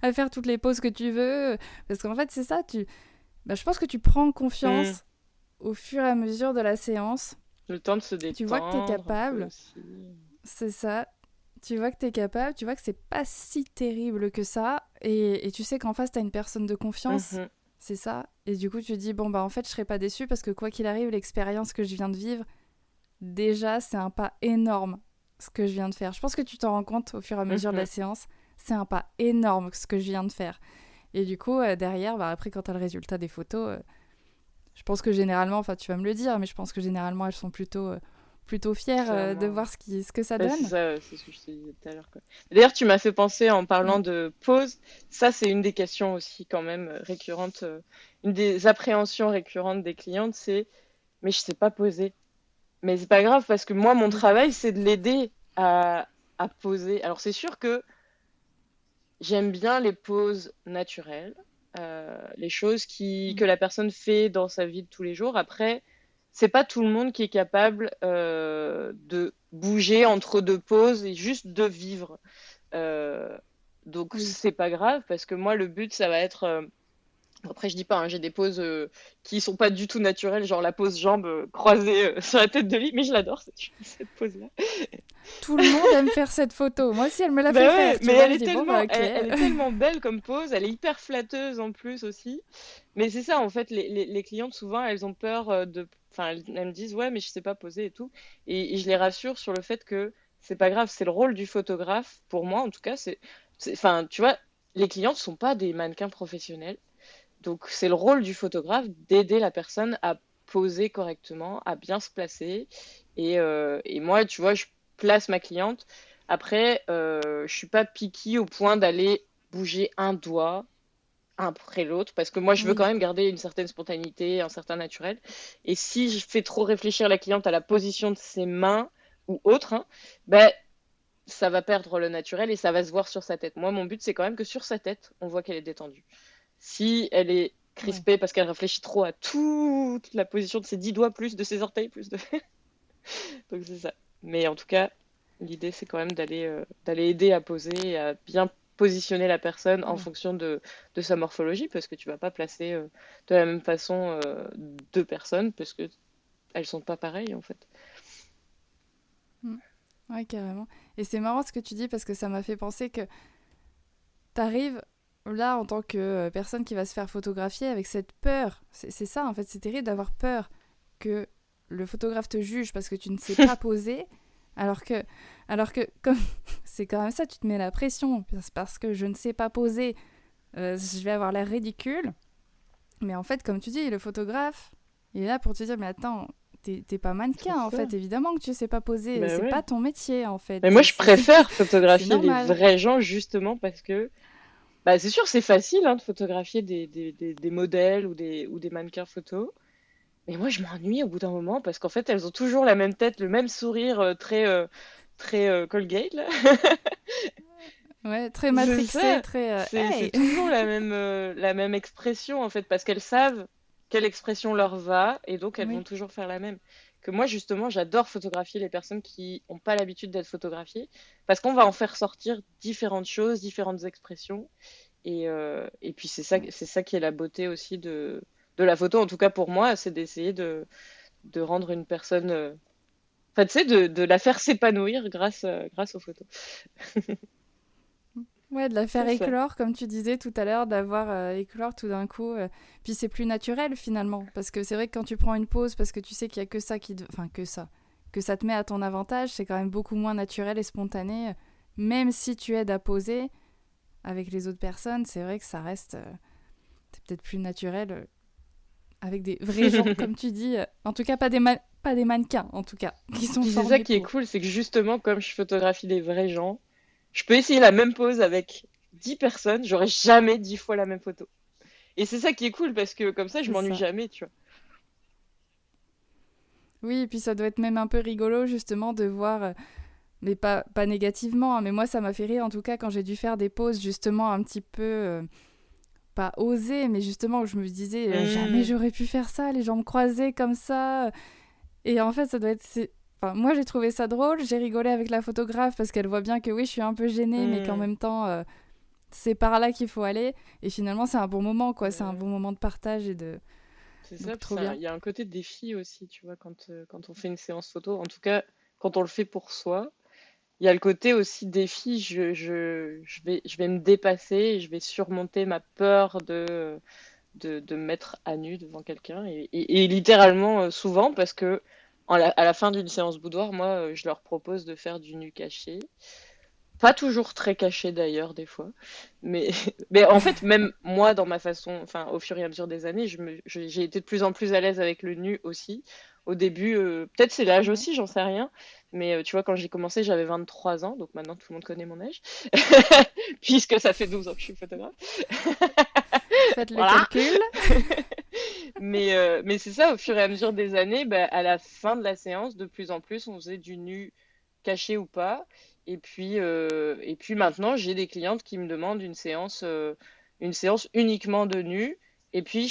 à faire toutes les poses que tu veux. Parce qu'en fait, c'est ça, Bah, je pense que tu prends Hmm. confiance au fur et à mesure de la séance. Le temps de se Tu vois que tu es détendre un peu capable, aussi. c'est ça. Tu vois que tu es capable, tu vois que c'est pas si terrible que ça. Et tu sais qu'en face, tu as une personne de confiance. Mhm. C'est ça. Et du coup, tu te dis, bon, bah en fait, je serai pas déçue parce que quoi qu'il arrive, l'expérience que je viens de vivre, déjà, c'est un pas énorme ce que je viens de faire. Je pense que tu t'en rends compte au fur et à mesure de la Mhm. séance. C'est un pas énorme ce que je viens de faire. Et du coup, derrière, bah, après, quand tu as le résultat des photos, je pense que généralement, enfin, tu vas me le dire, mais je pense que généralement, elles sont plutôt fières de Clairement. voir ce que ça Bah, c'est donne. ça, c'est ce que je te disais tout à l'heure, quoi. D'ailleurs, tu m'as fait penser en Mm. parlant de pause. Ça, c'est une des questions aussi quand même récurrentes. Une des appréhensions récurrentes des clientes, c'est mais je sais pas poser. Mais c'est pas grave parce que moi, mon Oui. travail, c'est de l'aider à poser. Alors, c'est sûr que j'aime bien les pauses naturelles, les choses Mm. que la personne fait dans sa vie de tous les jours. Après, c'est pas tout le monde qui est capable de bouger entre deux pauses et juste de vivre. Euh, donc Oui. c'est pas grave parce que moi le but ça va être après je dis pas hein, j'ai des poses qui sont pas du tout naturelles genre la pose jambes croisées sur la tête de lit mais je l'adore cette pose là. Tout le monde aime faire cette photo. Moi aussi, elle me l'a fait Bah ouais, faire, mais tu vois. Je dis, bon, bah, ok. elle est tellement belle comme pose, elle est hyper flatteuse en plus aussi. Mais c'est ça, en fait, les clientes, souvent, elles ont peur enfin, elles me disent, ouais, mais je sais pas poser et tout. Et je les rassure sur le fait que c'est pas grave, c'est le rôle du photographe, pour moi en tout cas, enfin, tu vois, les clientes sont pas des mannequins professionnels. Donc, c'est le rôle du photographe d'aider la personne à poser correctement, à bien se placer. Et moi, tu vois, je place ma cliente. Après, je suis pas picky au point d'aller bouger un doigt un après l'autre, parce que moi, je veux quand Oui. même garder une certaine spontanéité, un certain naturel. Et si je fais trop réfléchir la cliente à la position de ses mains ou autre, hein, ben, ça va perdre le naturel et ça va se voir sur sa tête. Moi, mon but, c'est quand même que sur sa tête, on voit qu'elle est détendue. Si elle est Ouais. crispée parce qu'elle réfléchit trop à toute la position de ses 10 doigts, plus de ses orteils, plus de... Donc c'est ça. Mais en tout cas, l'idée c'est quand même d'aller aider à poser et à bien positionner la personne en Ouais. fonction de sa morphologie parce que tu vas pas placer de la même façon deux personnes parce que elles sont pas pareilles en fait. Mm. Ouais, carrément. Et c'est marrant ce que tu dis parce que ça m'a fait penser que t'arrives là en tant que personne qui va se faire photographier avec cette peur. C'est ça, en fait, c'est terrible d'avoir peur que le photographe te juge parce que tu ne sais pas poser, alors que, alors que comme c'est quand même ça, tu te mets la pression. C'est parce que je ne sais pas poser, je vais avoir l'air ridicule. Mais en fait, comme tu dis, le photographe, il est là pour te dire, mais attends, t'es pas C'est mannequin en ça. fait, évidemment que tu sais pas poser, Ben c'est pas ouais. ton métier en Mais fait, moi je préfère c'est photographier les normal. vrais gens justement parce que bah, c'est sûr c'est facile hein, de photographier des modèles ou des mannequins photos. Mais moi, je m'ennuie au bout d'un moment parce qu'en fait, elles ont toujours la même tête, le même sourire très Colgate, là. Ouais, très C'est matrixé, ça. très C'est hey. toujours la même expression, en fait, parce qu'elles savent quelle expression leur va et donc elles vont Oui. toujours faire la même. Que moi, justement, j'adore photographier les personnes qui n'ont pas l'habitude d'être photographiées parce qu'on va en faire sortir différentes choses, différentes expressions. Et puis, Ouais. c'est ça qui est la beauté aussi de la photo, en tout cas pour moi, c'est d'essayer de rendre une personne, enfin, tu sais, de la faire s'épanouir grâce aux photos. Ouais, de la faire C'est ça. éclore, comme tu disais tout à l'heure, d'avoir éclore tout d'un coup. Puis c'est plus naturel finalement, parce que c'est vrai que quand tu prends une pause, parce que tu sais qu'il y a que ça enfin que ça te met à ton avantage, c'est quand même beaucoup moins naturel et spontané. Même si tu aides à poser avec les autres personnes, c'est vrai que ça reste, c'est peut-être plus naturel avec des vrais gens, comme tu dis. En tout cas, pas des mannequins, en tout cas, qui sont Puis c'est ça formés qui est pour. cool, c'est que justement, comme je photographie des vrais gens, je peux essayer la même pose avec 10 personnes, j'aurai jamais 10 fois la même photo. Et c'est ça qui est cool parce que comme ça, je C'est m'ennuie ça. jamais, tu vois. Oui, et puis ça doit être même un peu rigolo justement de voir mais pas négativement, hein, mais moi ça m'a fait rire en tout cas quand j'ai dû faire des pauses justement un petit peu, pas osées, mais justement où je me disais jamais Hmm. j'aurais pu faire ça, les jambes croisées comme ça. Et en fait ça doit être... Enfin, moi j'ai trouvé ça drôle, j'ai rigolé avec la photographe parce qu'elle voit bien que oui je suis un peu gênée, mais qu'en Hmm. même temps c'est par là qu'il faut aller. Et finalement, c'est un bon moment, quoi. C'est un Ouais. bon moment de partage et de... C'est ça, Donc, puis trop bien. il y a un côté défi aussi, tu vois, quand on fait une séance photo. En tout cas, quand on le fait pour soi, il y a le côté aussi défi. Je vais me dépasser et je vais surmonter ma peur de me mettre à nu devant quelqu'un. Et littéralement, souvent, parce que à la fin d'une séance boudoir, moi, je leur propose de faire du nu caché. Pas toujours très caché d'ailleurs, des fois. Mais, mais en fait, même moi, dans ma façon, enfin, au fur et à mesure des années, j'ai été de plus en plus à l'aise avec le nu aussi. Au début, peut-être c'est l'âge Ouais. aussi, j'en sais rien. Mais tu vois, quand j'ai commencé, j'avais 23 ans, donc maintenant tout le monde connaît mon âge, puisque ça fait 12 ans que je suis photographe. Faites le Voilà. calcul. Mais c'est ça, au fur et à mesure des années, bah, à la fin de la séance, de plus en plus, on faisait du nu caché ou pas. Et puis maintenant, j'ai des clientes qui me demandent une séance uniquement de nu. Et puis,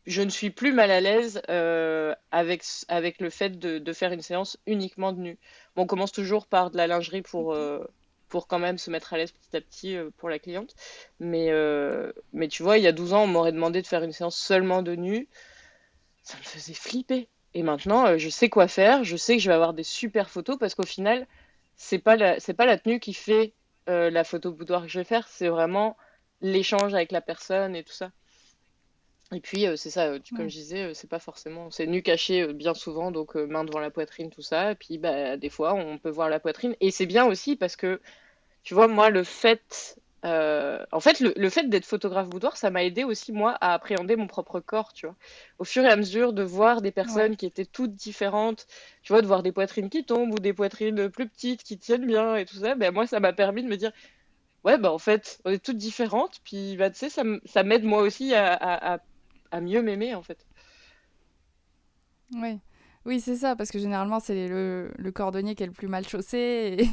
je ne suis plus mal à l'aise avec le fait de faire une séance uniquement de nu. Bon, on commence toujours par de la lingerie Ok. pour quand même se mettre à l'aise petit à petit pour la cliente. Mais tu vois, il y a 12 ans, on m'aurait demandé de faire une séance seulement de nu. Ça me faisait flipper. Et maintenant, je sais quoi faire. Je sais que je vais avoir des super photos parce qu'au final, c'est pas la tenue qui fait la photo boudoir que je vais faire. C'est vraiment l'échange avec la personne et tout ça. Et puis, c'est ça, comme Ouais. je disais, c'est pas forcément. C'est nu caché bien souvent, donc main devant la poitrine, tout ça. Et puis, bah, des fois, on peut voir la poitrine. Et c'est bien aussi parce que tu vois, moi, en fait, le fait d'être photographe boudoir, ça m'a aidé aussi, moi, à appréhender mon propre corps, tu vois. Au fur et à mesure de voir des Ouais. personnes qui étaient toutes différentes, tu vois, de voir des poitrines qui tombent ou des poitrines plus petites qui tiennent bien et tout ça, ben moi, ça m'a permis de me dire, ouais, bah en fait, on est toutes différentes, puis bah, tu sais, ça m'aide moi aussi à mieux m'aimer, en fait. Ouais. Oui, c'est ça, parce que généralement, c'est le cordonnier qui est le plus mal chaussé.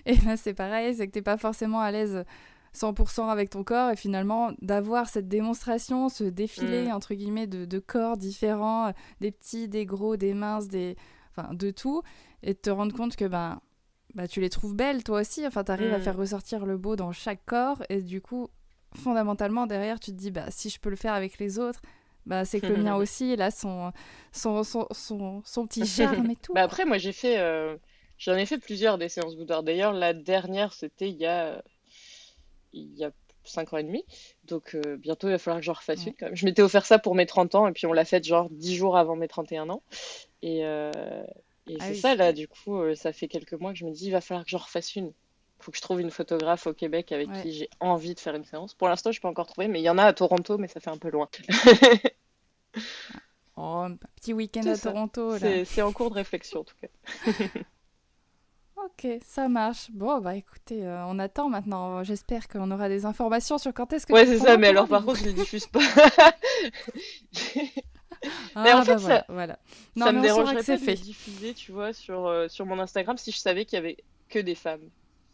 Et là, c'est pareil, c'est que t'es pas forcément à l'aise 100% avec ton corps. Et finalement, d'avoir cette démonstration, ce défilé, Mm. entre guillemets, de corps différents, des petits, des gros, des minces, enfin, de tout, et de te rendre compte que bah, tu les trouves belles, toi aussi. Enfin, t'arrives à faire Mm. ressortir le beau dans chaque corps. Et du coup, fondamentalement, derrière, tu te dis, bah, si je peux le faire avec les autres, bah, c'est que le mien aussi, là, son petit charme et tout, Bah quoi. après, moi, j'en ai fait plusieurs des séances boudoir. D'ailleurs, la dernière, c'était il y a 5 ans et demi. Donc, bientôt, il va falloir que j'en refasse une Ouais. quand même. Je m'étais offert ça pour mes 30 ans et puis on l'a fait genre 10 jours avant mes 31 ans. Et, euh, et Ah c'est ça, oui. là, du coup, ça fait quelques mois que je me dis, il va falloir que j'en refasse une. Faut que je trouve une photographe au Québec avec Ouais. qui j'ai envie de faire une séance. Pour l'instant, je peux encore trouver, mais il y en a à Toronto, mais ça fait un peu loin. Oh, un petit week-end C'est à ça. Toronto, là. C'est en cours de réflexion, en tout cas. Ok, ça marche. Bon, bah écoutez, on attend maintenant. J'espère qu'on aura des informations sur quand est-ce que Ouais, tu c'est ça, prendras mais ton alors par rendez-vous. contre, je les diffuse pas. Mais en Ah fait, bah voilà, voilà. ça Non, me mais on saura dérangerait que c'est pas de les fait. diffuser, tu vois, sur mon Instagram si je savais qu'il y avait que des femmes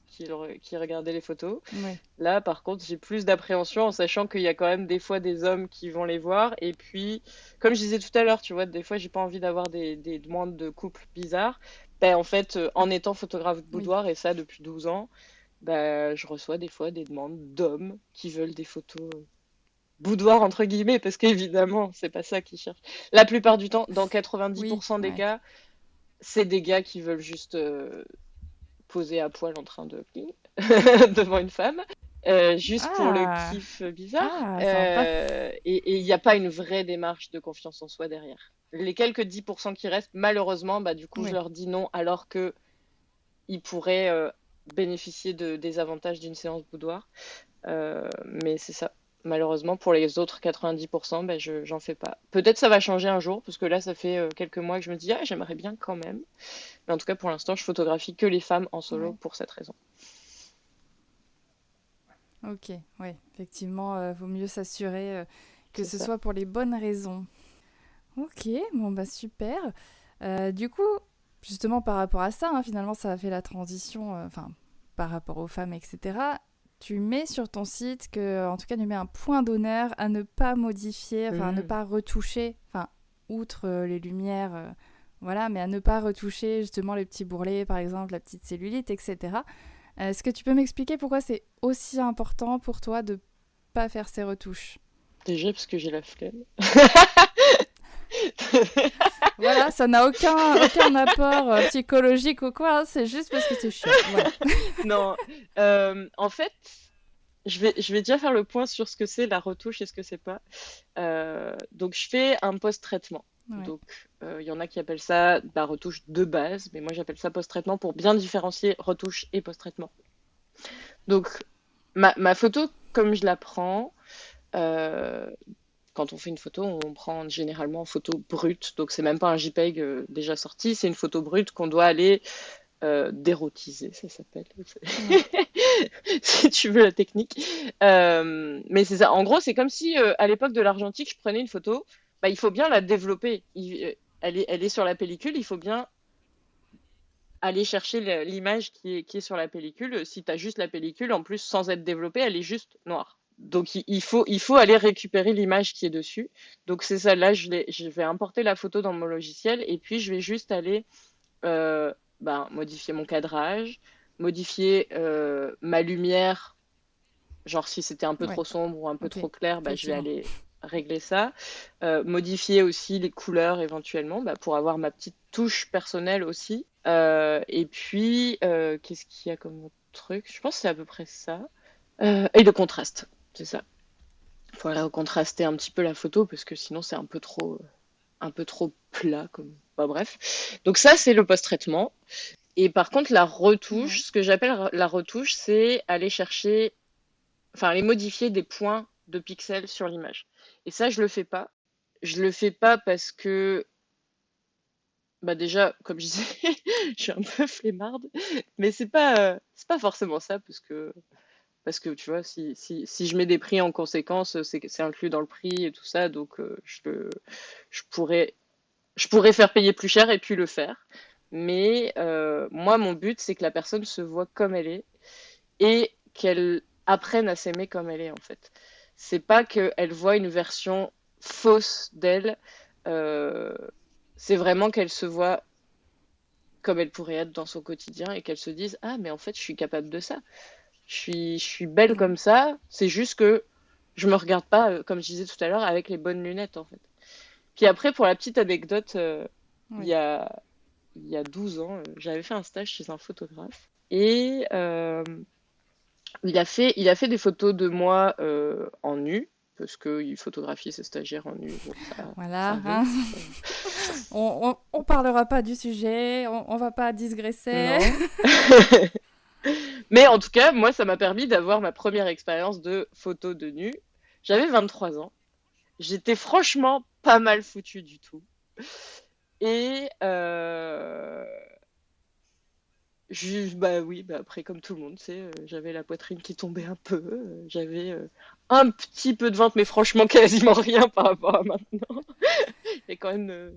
qui regardaient les photos. Ouais. Là, par contre, j'ai plus d'appréhension en sachant qu'il y a quand même des fois des hommes qui vont les voir. Et puis, comme je disais tout à l'heure, tu vois, des fois, j'ai pas envie d'avoir des demandes de couples bizarres. Ben, en fait, en étant photographe de Oui. boudoir, et ça depuis 12 ans, ben, je reçois des fois des demandes d'hommes qui veulent des photos boudoir entre guillemets, parce qu'évidemment, c'est pas ça qu'ils cherchent. La plupart du temps, dans Oui, 90% des ouais. cas, c'est des gars qui veulent juste poser à poil en train de devant une femme, juste pour le Ah, kiff bizarre. ah, sympa. Et il n'y a pas une vraie démarche de confiance en soi derrière. Les quelques 10% qui restent, malheureusement, bah, du coup, je Oui, leur dis non, alors que ils pourraient bénéficier des avantages d'une séance boudoir. Mais c'est ça. Malheureusement, pour les autres 90%, ben j'en fais pas. Peut-être ça va changer un jour, parce que là, ça fait quelques mois que je me dis, ah, j'aimerais bien quand même. Mais en tout cas, pour l'instant, je photographie que les femmes en solo ouais. pour cette raison. Ok, ouais. Effectivement, vaut mieux s'assurer que C'est ce ça. soit pour les bonnes raisons. Ok, bon bah super. Du coup, justement par rapport à ça, hein, finalement ça a fait la transition, enfin par rapport aux femmes, etc. Tu mets sur ton site que, en tout cas, tu mets un point d'honneur à ne pas modifier, enfin à ne Mhm. pas retoucher, enfin outre les lumières, voilà, mais à ne pas retoucher justement les petits bourrelets, par exemple, la petite cellulite, etc. Est-ce que tu peux m'expliquer pourquoi c'est aussi important pour toi de pas faire ces retouches? Déjà parce que j'ai la flemme. Voilà, ça n'a aucun apport psychologique ou quoi, hein, c'est juste parce que c'est chiant. Voilà. Non, en fait, je vais déjà faire le point sur ce que c'est la retouche et ce que c'est pas. Donc, je fais un post-traitement. Ouais. Donc, il y en a qui appellent ça la retouche de base, mais moi j'appelle ça post-traitement pour bien différencier retouche et post-traitement. Donc, ma photo, comme je la prends, euh, quand on fait une photo, on prend généralement en photo brute. Donc, c'est même pas un JPEG déjà sorti, c'est une photo brute qu'on doit aller d'érotiser, ça s'appelle, Ouais. si tu veux la technique. Mais c'est ça. En gros, c'est comme si à l'époque de l'argentique, je prenais une photo, bah, il faut bien la développer. Elle est sur la pellicule, il faut bien aller chercher l'image qui est sur la pellicule. Si tu as juste la pellicule, en plus, sans être développée, elle est juste noire. Donc il faut aller récupérer l'image qui est dessus. Donc c'est ça, là je vais importer la photo dans mon logiciel et puis je vais juste aller euh, ben, modifier mon cadrage, modifier ma lumière, genre si c'était un peu Ouais. trop sombre ou un peu Ok. trop clair, ben, je vais Effectivement. aller régler ça. Modifier aussi les couleurs éventuellement ben, pour avoir ma petite touche personnelle aussi. Et puis, qu'est-ce qu'il y a comme autre truc? Je pense que c'est à peu près ça. Et le contraste, c'est ça. Il faut aller contraster un petit peu la photo parce que sinon c'est un peu trop plat comme. Bah, bref. Donc ça, c'est le post-traitement. Et par contre, la retouche, Ouais. ce que j'appelle la retouche, c'est aller chercher, enfin, aller modifier des points de pixels sur l'image. Et ça, je le fais pas. Je le fais pas parce que, bah déjà, comme je disais, je suis un peu flemmarde, mais c'est pas forcément ça, parce que tu vois, si je mets des prix en conséquence, c'est inclus dans le prix et tout ça, donc je pourrais, je pourrais faire payer plus cher et puis le faire. Mais moi, mon but, c'est que la personne se voit comme elle est et qu'elle apprenne à s'aimer comme elle est, en fait. C'est pas qu'elle voit une version fausse d'elle, euh, c'est vraiment qu'elle se voit comme elle pourrait être dans son quotidien et qu'elle se dise, ah, mais en fait, je suis capable de ça. Je suis belle Ouais. comme ça, c'est juste que je me regarde pas, comme je disais tout à l'heure, avec les bonnes lunettes, en fait. Puis après, pour la petite anecdote, il Ouais. y a, il y a 12 ans, j'avais fait un stage chez un photographe et il a fait des photos de moi en nu, parce qu'il photographie ses stagiaires en nu, bon, ça Voilà, arrive. hein. On parlera pas du sujet, on va pas digresser. Non. Mais en tout cas, moi, ça m'a permis d'avoir ma première expérience de photo de nu. J'avais 23 ans. J'étais franchement pas mal foutue du tout. Et bah oui, bah après, comme tout le monde, tu sais, j'avais la poitrine qui tombait un peu, j'avais un petit peu de ventre, mais franchement quasiment rien par rapport à maintenant. Il y a quand même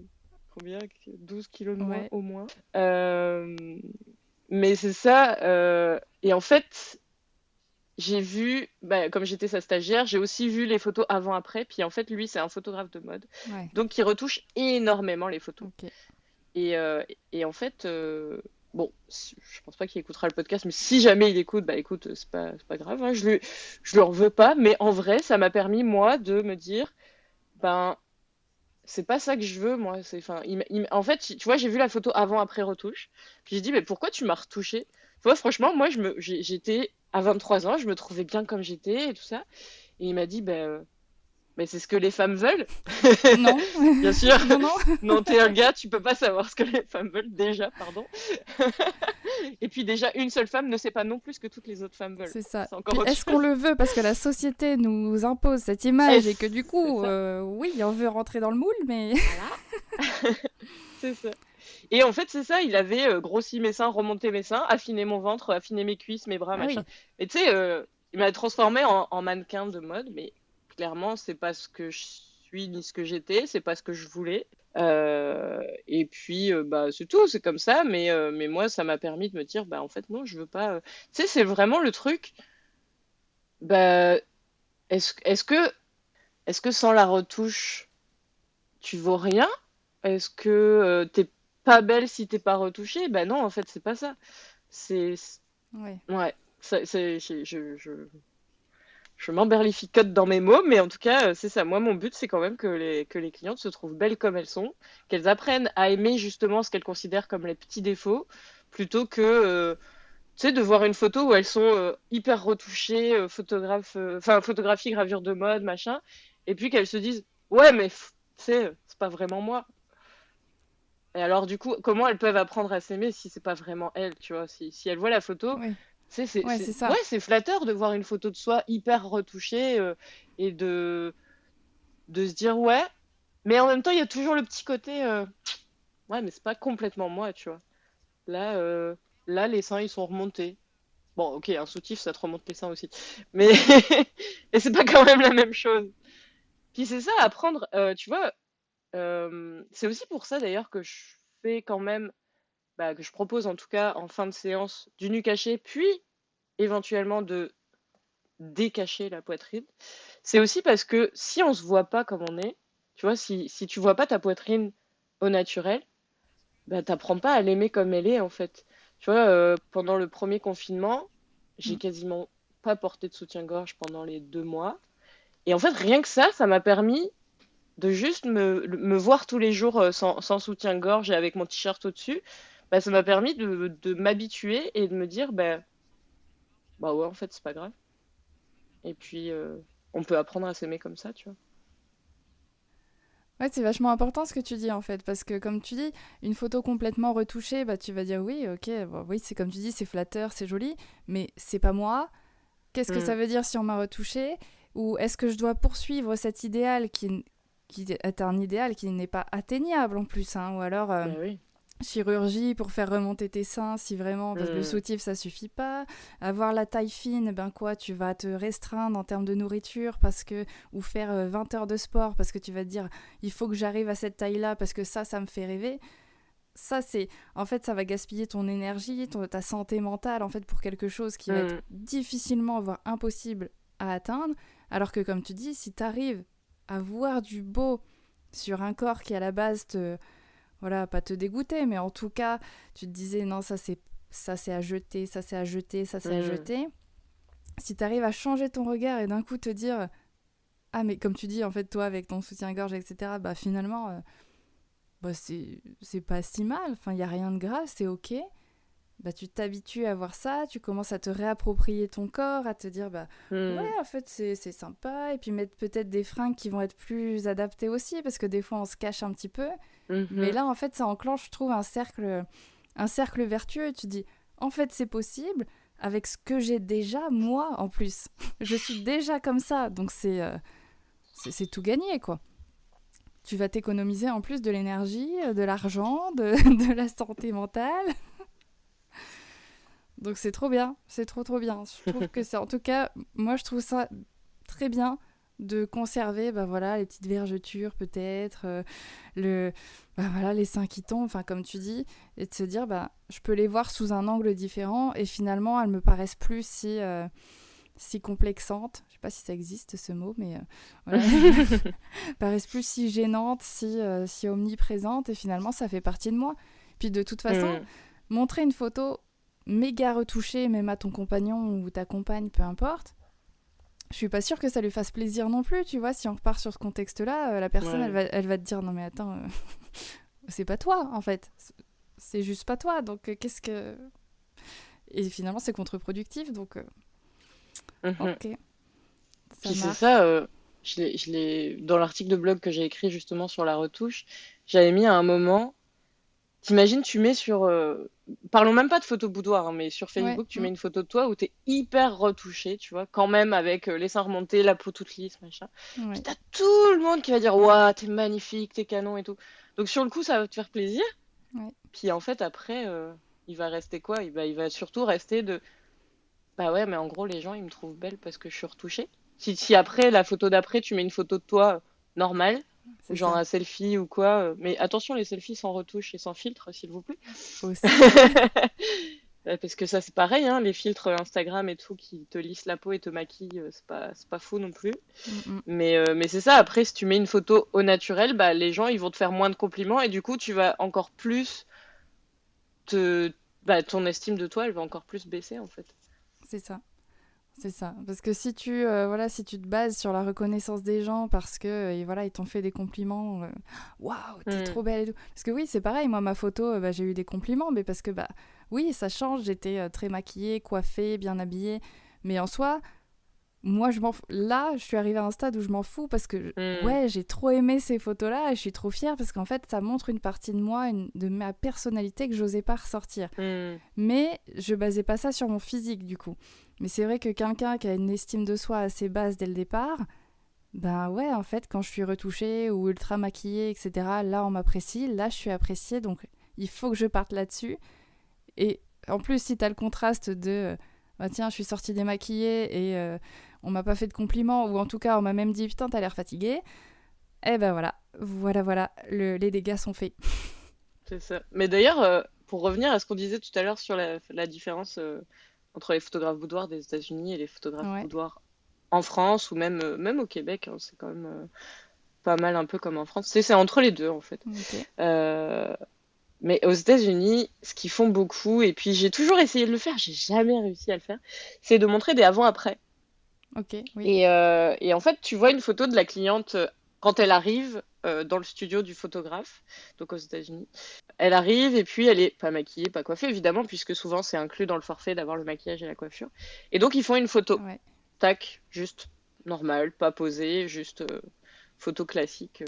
combien? 12 kilos de moins Ouais. au moins. Euh, mais c'est ça. Et en fait, j'ai vu, bah, comme j'étais sa stagiaire, j'ai aussi vu les photos avant-après. Puis en fait, lui, c'est un photographe de mode. Ouais. Donc, il retouche énormément les photos. Ok. Et en fait, bon, je pense pas qu'il écoutera le podcast, mais si jamais il écoute, bah écoute, c'est pas grave, hein, je lui en veux pas, mais en vrai, ça m'a permis, moi, de me dire, ben, c'est pas ça que je veux, moi. Enfin, en fait, tu vois, j'ai vu la photo avant-après retouche, puis j'ai dit, mais pourquoi tu m'as retouché? Tu vois, franchement, moi, j'étais à 23 ans, je me trouvais bien comme j'étais et tout ça. Et il m'a dit, ben, mais c'est ce que les femmes veulent. Non. Bien sûr, Non, non. non, t'es un gars, tu peux pas savoir ce que les femmes veulent déjà, pardon. Et puis déjà, une seule femme ne sait pas non plus ce que toutes les autres femmes veulent. C'est ça. C'est encore Puis autre est-ce qu'on chose. le veut parce que la société nous impose cette Et image et que du c'est coup, ça, oui, on veut rentrer dans le moule, mais... voilà, c'est ça. Et en fait, c'est ça, il avait grossi mes seins, remonté mes seins, affiné mon ventre, affiné mes cuisses, mes bras, Ah machin. oui. Et tu sais, il m'a transformé en mannequin de mode, mais clairement, c'est pas ce que je suis ni ce que j'étais, c'est pas ce que je voulais. Et puis, bah, c'est tout, c'est comme ça, mais moi, ça m'a permis de me dire, bah, en fait, non, je veux pas. Tu sais, c'est vraiment le truc, bah, est-ce, est-ce que, est-ce que sans la retouche, tu vaux rien? Est-ce que t'es pas belle si t'es pas retouchée? Bah non, en fait, c'est pas ça. C'est, Ouais. Ouais, je m'emberlificote dans mes mots, mais en tout cas, c'est ça. Moi, mon but, c'est quand même que les clientes se trouvent belles comme elles sont, qu'elles apprennent à aimer justement ce qu'elles considèrent comme les petits défauts, plutôt que, tu sais, de voir une photo où elles sont hyper retouchées, enfin, photographie, gravure de mode, machin, et puis qu'elles se disent, ouais, mais tu sais, c'est pas vraiment moi. Et alors, du coup, comment elles peuvent apprendre à s'aimer si c'est pas vraiment elles, tu vois? Si elles voient la photo, Oui. tu sais, Ouais, c'est ouais, ça. c'est flatteur de voir une photo de soi hyper retouchée et de se dire, ouais, mais en même temps, il y a toujours le petit côté, ouais, mais c'est pas complètement moi, tu vois. Là, là, les seins, ils sont remontés. Bon, ok, un soutif, ça te remonte les seins aussi. Mais, et c'est pas quand même la même chose. Puis c'est ça, apprendre, tu vois, c'est aussi pour ça d'ailleurs que je fais quand même que je propose en tout cas en fin de séance du nu caché, puis éventuellement de décacher la poitrine. C'est aussi parce que si on se voit pas comme on est, tu vois, si tu vois pas ta poitrine au naturel, bah t'apprends pas à l'aimer comme elle est en fait. Tu vois, pendant le premier confinement, j'ai Mm. quasiment pas porté de soutien-gorge pendant les 2 mois. Et en fait, rien que ça m'a permis de juste me voir tous les jours sans soutien-gorge et avec mon t-shirt au-dessus, bah, ça m'a permis de m'habituer et de me dire, bah ouais, en fait, c'est pas grave. Et puis, on peut apprendre à s'aimer comme ça, tu vois. Ouais, c'est vachement important ce que tu dis en fait, parce que comme tu dis, une photo complètement retouchée, bah tu vas dire oui, ok, bon, oui, c'est comme tu dis, c'est flatteur, c'est joli, mais c'est pas moi. Qu'est-ce que Mm. ça veut dire si on m'a retouché? Ou est-ce que je dois poursuivre cet idéal qui est un idéal qui n'est pas atteignable en plus, hein, ou alors Bah oui. chirurgie pour faire remonter tes seins si vraiment parce que le Mm. soutif ça suffit pas, avoir la taille fine, ben quoi, tu vas te restreindre en termes de nourriture parce que ou faire 20 heures de sport parce que tu vas te dire il faut que j'arrive à cette taille là parce que ça me fait rêver. Ça c'est en fait ça va gaspiller ton énergie, ta santé mentale en fait pour quelque chose qui va être Mm. difficilement voire impossible à atteindre, alors que comme tu dis si tu arrives à voir du beau sur un corps qui à la base te voilà, pas te dégoûter, mais en tout cas, tu te disais non, ça c'est à jeter, ça c'est à jeter, ça c'est à Mm. jeter. Si tu arrives à changer ton regard et d'un coup te dire ah mais comme tu dis en fait toi avec ton soutien-gorge etc. Bah finalement bah, c'est pas si mal, enfin il y a rien de grave, c'est ok. Bah tu t'habitues à voir ça, tu commences à te réapproprier ton corps, à te dire bah ouais Mm. en fait c'est sympa et puis mettre peut-être des fringues qui vont être plus adaptées aussi parce que des fois on se cache un petit peu. Mais Mhm. là, en fait, ça enclenche, je trouve, un cercle vertueux. Et tu dis, en fait, c'est possible avec ce que j'ai déjà, moi, en plus. Je suis déjà comme ça. Donc, c'est tout gagné, quoi. Tu vas t'économiser en plus de l'énergie, de l'argent, de la santé mentale. Donc, c'est trop bien. C'est trop, trop bien. Je trouve que c'est, en tout cas, moi, je trouve ça très bien de conserver bah voilà les petites vergetures peut-être le bah voilà les seins qui tombent enfin comme tu dis et de se dire bah je peux les voir sous un angle différent et finalement elles me paraissent plus si complexantes, je sais pas si ça existe ce mot mais voilà paraissent plus si gênantes si omniprésentes et finalement ça fait partie de moi. Puis de toute façon Mm. montrer une photo méga retouchée même à ton compagnon ou ta compagne peu importe, je suis pas sûre que ça lui fasse plaisir non plus, tu vois. Si on repart sur ce contexte-là, la personne, Ouais. elle va te dire non mais attends, c'est pas toi en fait, c'est juste pas toi. Donc qu'est-ce que et finalement c'est contre-productif. Donc Mhm. ok, ça Puis c'est marche. ça, dans l'article de blog que j'ai écrit justement sur la retouche, j'avais mis à un moment. T'imagines, tu mets sur. Parlons même pas de photo boudoir, hein, mais sur Ouais, Facebook, tu mets une photo de toi où t'es hyper retouché, tu vois, quand même avec les seins remontés, la peau toute lisse, machin. Puis ouais, t'as tout le monde qui va dire, Waouh, t'es magnifique, t'es canon et tout. Donc sur le coup, ça va te faire plaisir. ouais. Puis en fait, après, il va rester quoi? Il va surtout rester de. Bah ouais, mais en gros, les gens, ils me trouvent belle parce que je suis retouchée. Si après, la photo d'après, tu mets une photo de toi normale, ou C'est genre ça un selfie ou quoi. Mais attention, les selfies sans retouche et sans filtre, s'il vous plaît. aussi. Parce que ça, c'est pareil, hein, les filtres Instagram et tout qui te lissent la peau et te maquillent, c'est pas fou non plus. Mm, mm. Mais c'est ça, après, si tu mets une photo au naturel, bah, les gens, ils vont te faire moins de compliments et du coup, tu vas encore plus te, bah, ton estime de toi, elle va encore plus baisser, en fait. C'est ça. C'est ça. Parce que si tu, voilà, si tu te bases sur la reconnaissance des gens parce que et voilà, ils t'ont fait des compliments, waouh, t'es Hmm. trop belle et tout. Parce que oui, c'est pareil, moi, ma photo, bah, j'ai eu des compliments, mais parce que, bah, oui, ça change, j'étais très maquillée, coiffée, bien habillée. Mais en soi, moi, là, je suis arrivée à un stade où je m'en fous parce que, Hmm. ouais, j'ai trop aimé ces photos-là et je suis trop fière parce qu'en fait, ça montre une partie de moi, de ma personnalité que j'osais pas ressortir. Hmm. Mais je basais pas ça sur mon physique du coup. Mais c'est vrai que quelqu'un qui a une estime de soi assez basse dès le départ, ben ouais, en fait, quand je suis retouchée ou ultra maquillée, etc., là on m'apprécie, là je suis appréciée, donc il faut que je parte là-dessus. Et en plus, si t'as le contraste de bah tiens, je suis sortie démaquillée et on m'a pas fait de compliments, ou en tout cas on m'a même dit putain, t'as l'air fatiguée, eh ben voilà, les dégâts sont faits. C'est ça. Mais d'ailleurs, pour revenir à ce qu'on disait tout à l'heure sur la différence entre les photographes boudoirs des États-Unis et les photographes Ouais, boudoirs en France ou même au Québec, hein, c'est quand même pas mal un peu comme en France. C'est entre les deux en fait. ok, Euh, mais aux États-Unis, ce qu'ils font beaucoup, et puis j'ai toujours essayé de le faire, j'ai jamais réussi à le faire, c'est de montrer des avant-après. ok, oui, Et en fait, tu vois une photo de la cliente quand elle arrive dans le studio du photographe, donc aux États-Unis. Elle arrive et puis elle est pas maquillée, pas coiffée, évidemment, puisque souvent c'est inclus dans le forfait d'avoir le maquillage et la coiffure. Et donc ils font une photo. ouais, Tac, juste normale, pas posée, juste photo classique.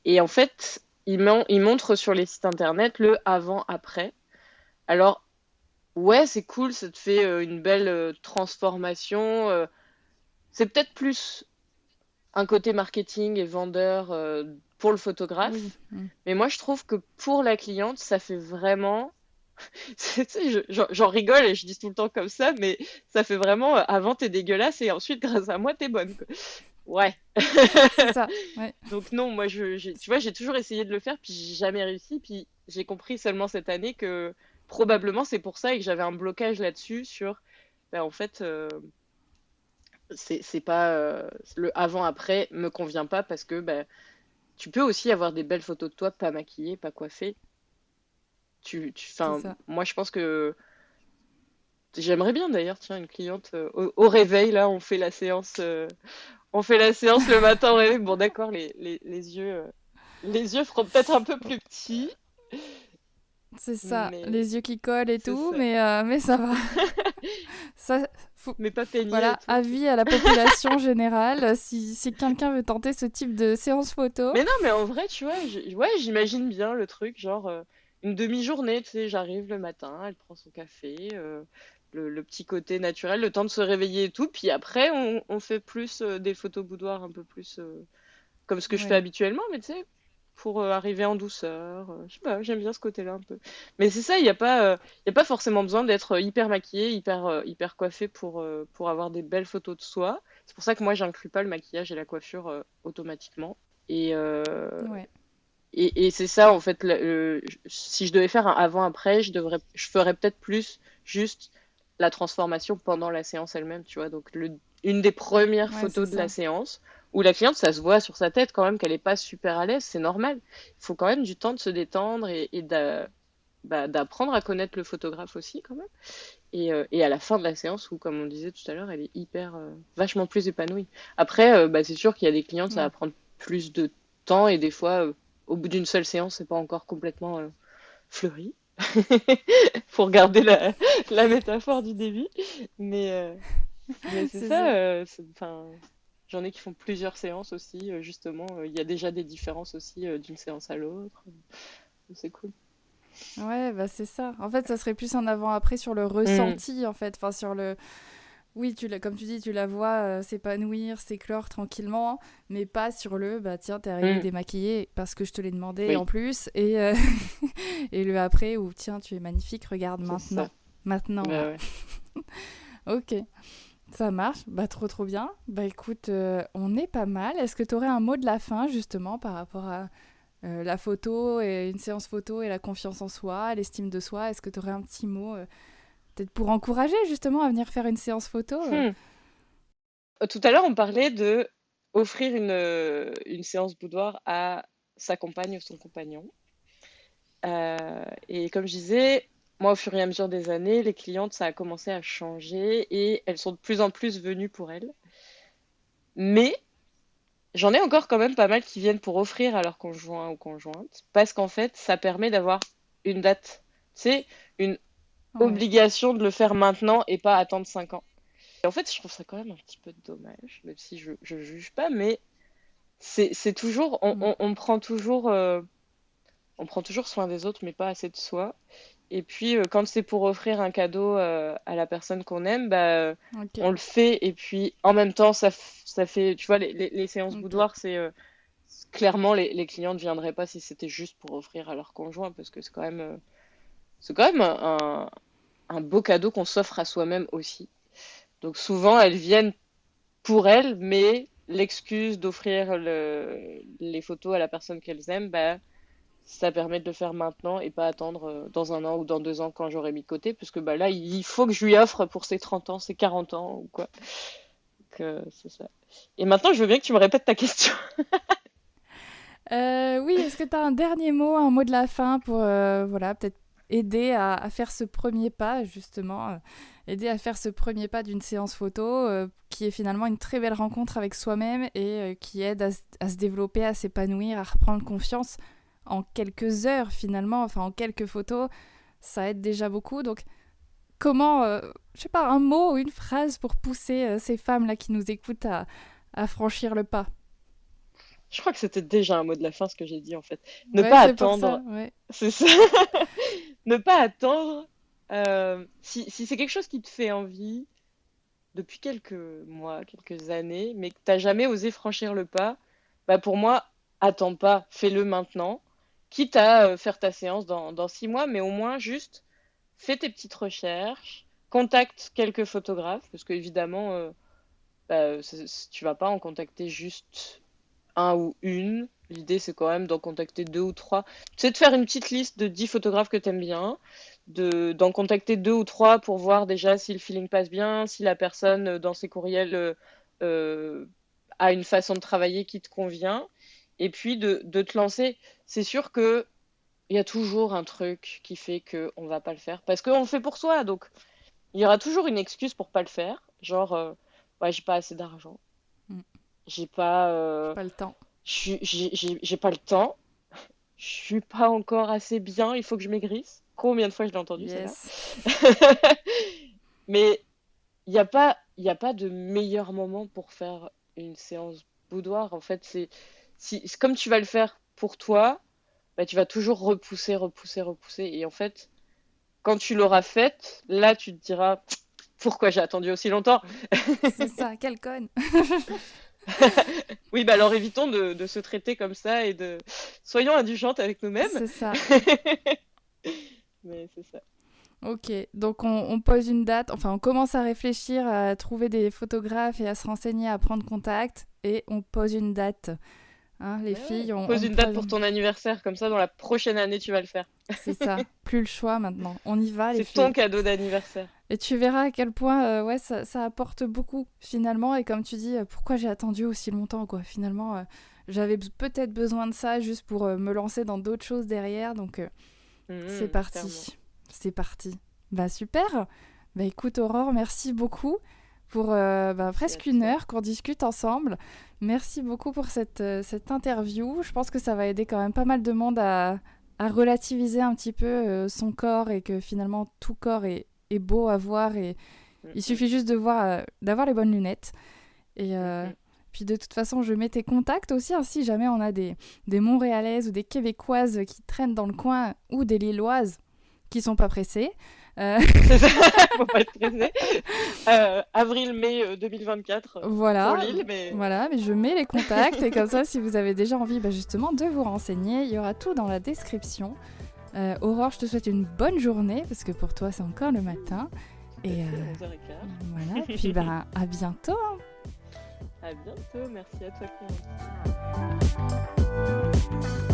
Et en fait, ils montrent sur les sites internet le avant-après. Alors, ouais, c'est cool, ça te fait une belle transformation. C'est peut-être plus un côté marketing et vendeur pour le oui. photographe. Mm. Mais moi, je trouve que pour la cliente, ça fait vraiment. Tu sais, j'en rigole et je dis tout le temps comme ça, mais ça fait vraiment avant t'es dégueulasse et ensuite, grâce à moi, t'es bonne, quoi. Ouais. C'est ça, ouais. Donc, non, moi, tu vois, j'ai toujours essayé de le faire, puis j'ai jamais réussi. Puis j'ai compris seulement cette année que probablement c'est pour ça et que j'avais un blocage là-dessus sur. Ben, en fait, c'est pas. Le avant-après me convient pas parce que ben, tu peux aussi avoir des belles photos de toi, pas maquillée, pas coiffée. C'est Enfin, ça. moi, je pense que j'aimerais bien d'ailleurs, tiens, une cliente au réveil, là, on fait la séance le matin au réveil. Bon, d'accord, les yeux feront peut-être un peu plus petits, C'est ça, mais les yeux qui collent et c'est tout, ça. mais ça va. Ça, faut- Mais pas peigné et voilà, tout. avis à la population générale, si quelqu'un veut tenter ce type de séance photo. Mais non, mais en vrai, tu vois, ouais, j'imagine bien le truc, genre une demi-journée, tu sais, j'arrive le matin, elle prend son café, le petit côté naturel, le temps de se réveiller et tout, puis après, on fait plus des photos boudoir un peu plus comme ce que je fais Ouais, habituellement, mais tu sais, pour arriver en douceur, je sais pas, j'aime bien ce côté-là un peu. Mais c'est ça, il y a pas forcément besoin d'être hyper maquillé, hyper coiffé pour avoir des belles photos de soi. C'est pour ça que moi, j'inclus pas le maquillage et la coiffure automatiquement. Et, euh, ouais, et c'est ça, en fait, si je devais faire un avant-après, je ferais peut-être plus juste la transformation pendant la séance elle-même, tu vois. Donc, une des premières ouais, c'est photos de la ça. séance, où la cliente, ça se voit sur sa tête quand même qu'elle n'est pas super à l'aise, c'est normal. Il faut quand même du temps de se détendre et d'apprendre à connaître le photographe aussi, quand même. Et à la fin de la séance, où, comme on disait tout à l'heure, elle est vachement plus épanouie. Après, bah, c'est sûr qu'il y a des clientes, ça va Ouais, prendre plus de temps et des fois, au bout d'une seule séance, c'est pas encore complètement fleuri. Pour garder la métaphore du début. Mais, euh, mais c'est c'est ça, ça. enfin, j'en ai qui font plusieurs séances aussi, justement. Il y a déjà des différences aussi d'une séance à l'autre. C'est cool. Ouais, bah c'est ça. En fait, ça serait plus un avant-après sur le Mm, ressenti, en fait. Enfin, sur le. Oui, comme tu dis, tu la vois s'épanouir, s'éclore tranquillement, mais pas sur le bah tiens, t'es arrivé mm, démaquillée parce que je te l'ai demandé en oui, plus, et, et le après où tiens, tu es magnifique, regarde c'est ça. maintenant. Maintenant, Bah là. ouais. Ok, ça marche. Bah, trop bien. Bah, écoute, on est pas mal. Est-ce que tu aurais un mot de la fin, justement, par rapport à la photo et une séance photo et la confiance en soi, l'estime de soi? Est-ce que tu aurais un petit mot, peut-être pour encourager, justement, à venir faire une séance photo Hmm. Tout à l'heure, on parlait de offrir une séance boudoir à sa compagne ou son compagnon. Et comme je disais, moi, au fur et à mesure des années, les clientes, ça a commencé à changer et elles sont de plus en plus venues pour elles. Mais j'en ai encore quand même pas mal qui viennent pour offrir à leur conjoint ou conjointe, parce qu'en fait, ça permet d'avoir une date. C'est une Ouais. obligation de le faire maintenant et pas attendre 5 ans. Et en fait, je trouve ça quand même un petit peu dommage, même si je juge pas, mais c'est toujours, Mm. on prend toujours soin des autres, mais pas assez de soi. Et puis, quand c'est pour offrir un cadeau à la personne qu'on aime, bah, Ok. on le fait. Et puis, en même temps, ça fait, tu vois, les séances Ok. boudoir, clairement, les clients ne viendraient pas si c'était juste pour offrir à leur conjoint, parce que c'est quand même un beau cadeau qu'on s'offre à soi-même aussi. Donc, souvent, elles viennent pour elles, mais l'excuse d'offrir les photos à la personne qu'elles aiment, bah, ça permet de le faire maintenant et pas attendre dans 1 an ou dans 2 ans quand j'aurai mis de côté, parce que bah, là, il faut que je lui offre pour ses 30 ans, ses 40 ans ou quoi. Donc, c'est ça. Et maintenant, je veux bien que tu me répètes ta question. Oui, est-ce que tu as un dernier mot, un mot de la fin pour voilà, peut-être aider à faire ce premier pas, justement, aider à faire ce premier pas d'une séance photo qui est finalement une très belle rencontre avec soi-même et qui aide à se développer, à s'épanouir, à reprendre confiance en quelques heures finalement, enfin en quelques photos, ça aide déjà beaucoup. Donc comment, je sais pas, un mot ou une phrase pour pousser ces femmes-là qui nous écoutent à franchir le pas. Je crois que c'était déjà un mot de la fin, ce que j'ai dit en fait. Ne Ouais, pas c'est pour ça, attendre, ouais. c'est ça. Ne pas attendre. Si c'est quelque chose qui te fait envie depuis quelques mois, quelques années, mais que t'as jamais osé franchir le pas, bah pour moi, attends pas, fais-le maintenant. Quitte à faire ta séance dans 6 mois, mais au moins juste fais tes petites recherches, contacte quelques photographes, parce que évidemment, bah, tu vas pas en contacter juste un ou une. L'idée, c'est quand même d'en contacter deux ou trois. C'est de faire une petite liste de 10 photographes que tu aimes bien, d'en contacter deux ou trois pour voir déjà si le feeling passe bien, si la personne dans ses courriels euh, a une façon de travailler qui te convient, et puis de te lancer. C'est sûr que il y a toujours un truc qui fait qu'on va pas le faire, parce qu'on le fait pour soi, donc il y aura toujours une excuse pour pas le faire, genre ouais, j'ai pas assez d'argent, Mm. j'ai pas J'ai pas le temps. j'ai pas le temps, je suis pas encore assez bien, il faut que je maigrisse. Combien de fois je l'ai entendu celle-là? Yes. Mais il y a pas de meilleur moment pour faire une séance boudoir. En fait, comme tu vas le faire pour toi, bah, tu vas toujours repousser, repousser, repousser. Et en fait, quand tu l'auras faite, là, tu te diras pourquoi j'ai attendu aussi longtemps. C'est ça, quelle conne. Oui, bah alors évitons de se traiter comme ça et soyons indulgentes avec nous-mêmes. C'est ça. Mais c'est ça. Ok, donc on pose une date, enfin on commence à réfléchir, à trouver des photographes et à se renseigner, à prendre contact, et on pose une date. Hein, les Mais ouais, filles, pose on une date pose... pour ton anniversaire, comme ça, dans la prochaine année, tu vas le faire. C'est ça, plus le choix maintenant. On y va les C'est ton filles. cadeau d'anniversaire. Et tu verras à quel point ouais, ça apporte beaucoup finalement. Et comme tu dis, pourquoi j'ai attendu aussi longtemps quoi. Finalement, j'avais peut-être besoin de ça juste pour me lancer dans d'autres choses derrière. Donc c'est Clairement. parti. C'est parti. Bah super. Bah écoute Aurore, merci beaucoup pour Merci à presque 1 toi. heure qu'on discute ensemble. Merci beaucoup pour cette interview. Je pense que ça va aider quand même pas mal de monde à relativiser un petit peu son corps et que finalement tout corps est beau à voir et Mm, il mm, suffit juste de voir, d'avoir les bonnes lunettes. Et mm, mm. puis de toute façon, je mets tes contacts aussi, hein, si jamais on a des Montréalaises ou des Québécoises qui traînent dans le coin ou des Lilloises qui sont pas pressées. Euh, C'est ça, faut pas être pressé. Avril-mai 2024 pour voilà, Lille, mais voilà, mais je mets les contacts et comme ça, si vous avez déjà envie justement de vous renseigner, il y aura tout dans la description. Aurore, je te souhaite une bonne journée parce que pour toi, c'est encore le matin. Et c'est 11h15. voilà, puis à bientôt. À bientôt, merci à toi Clément.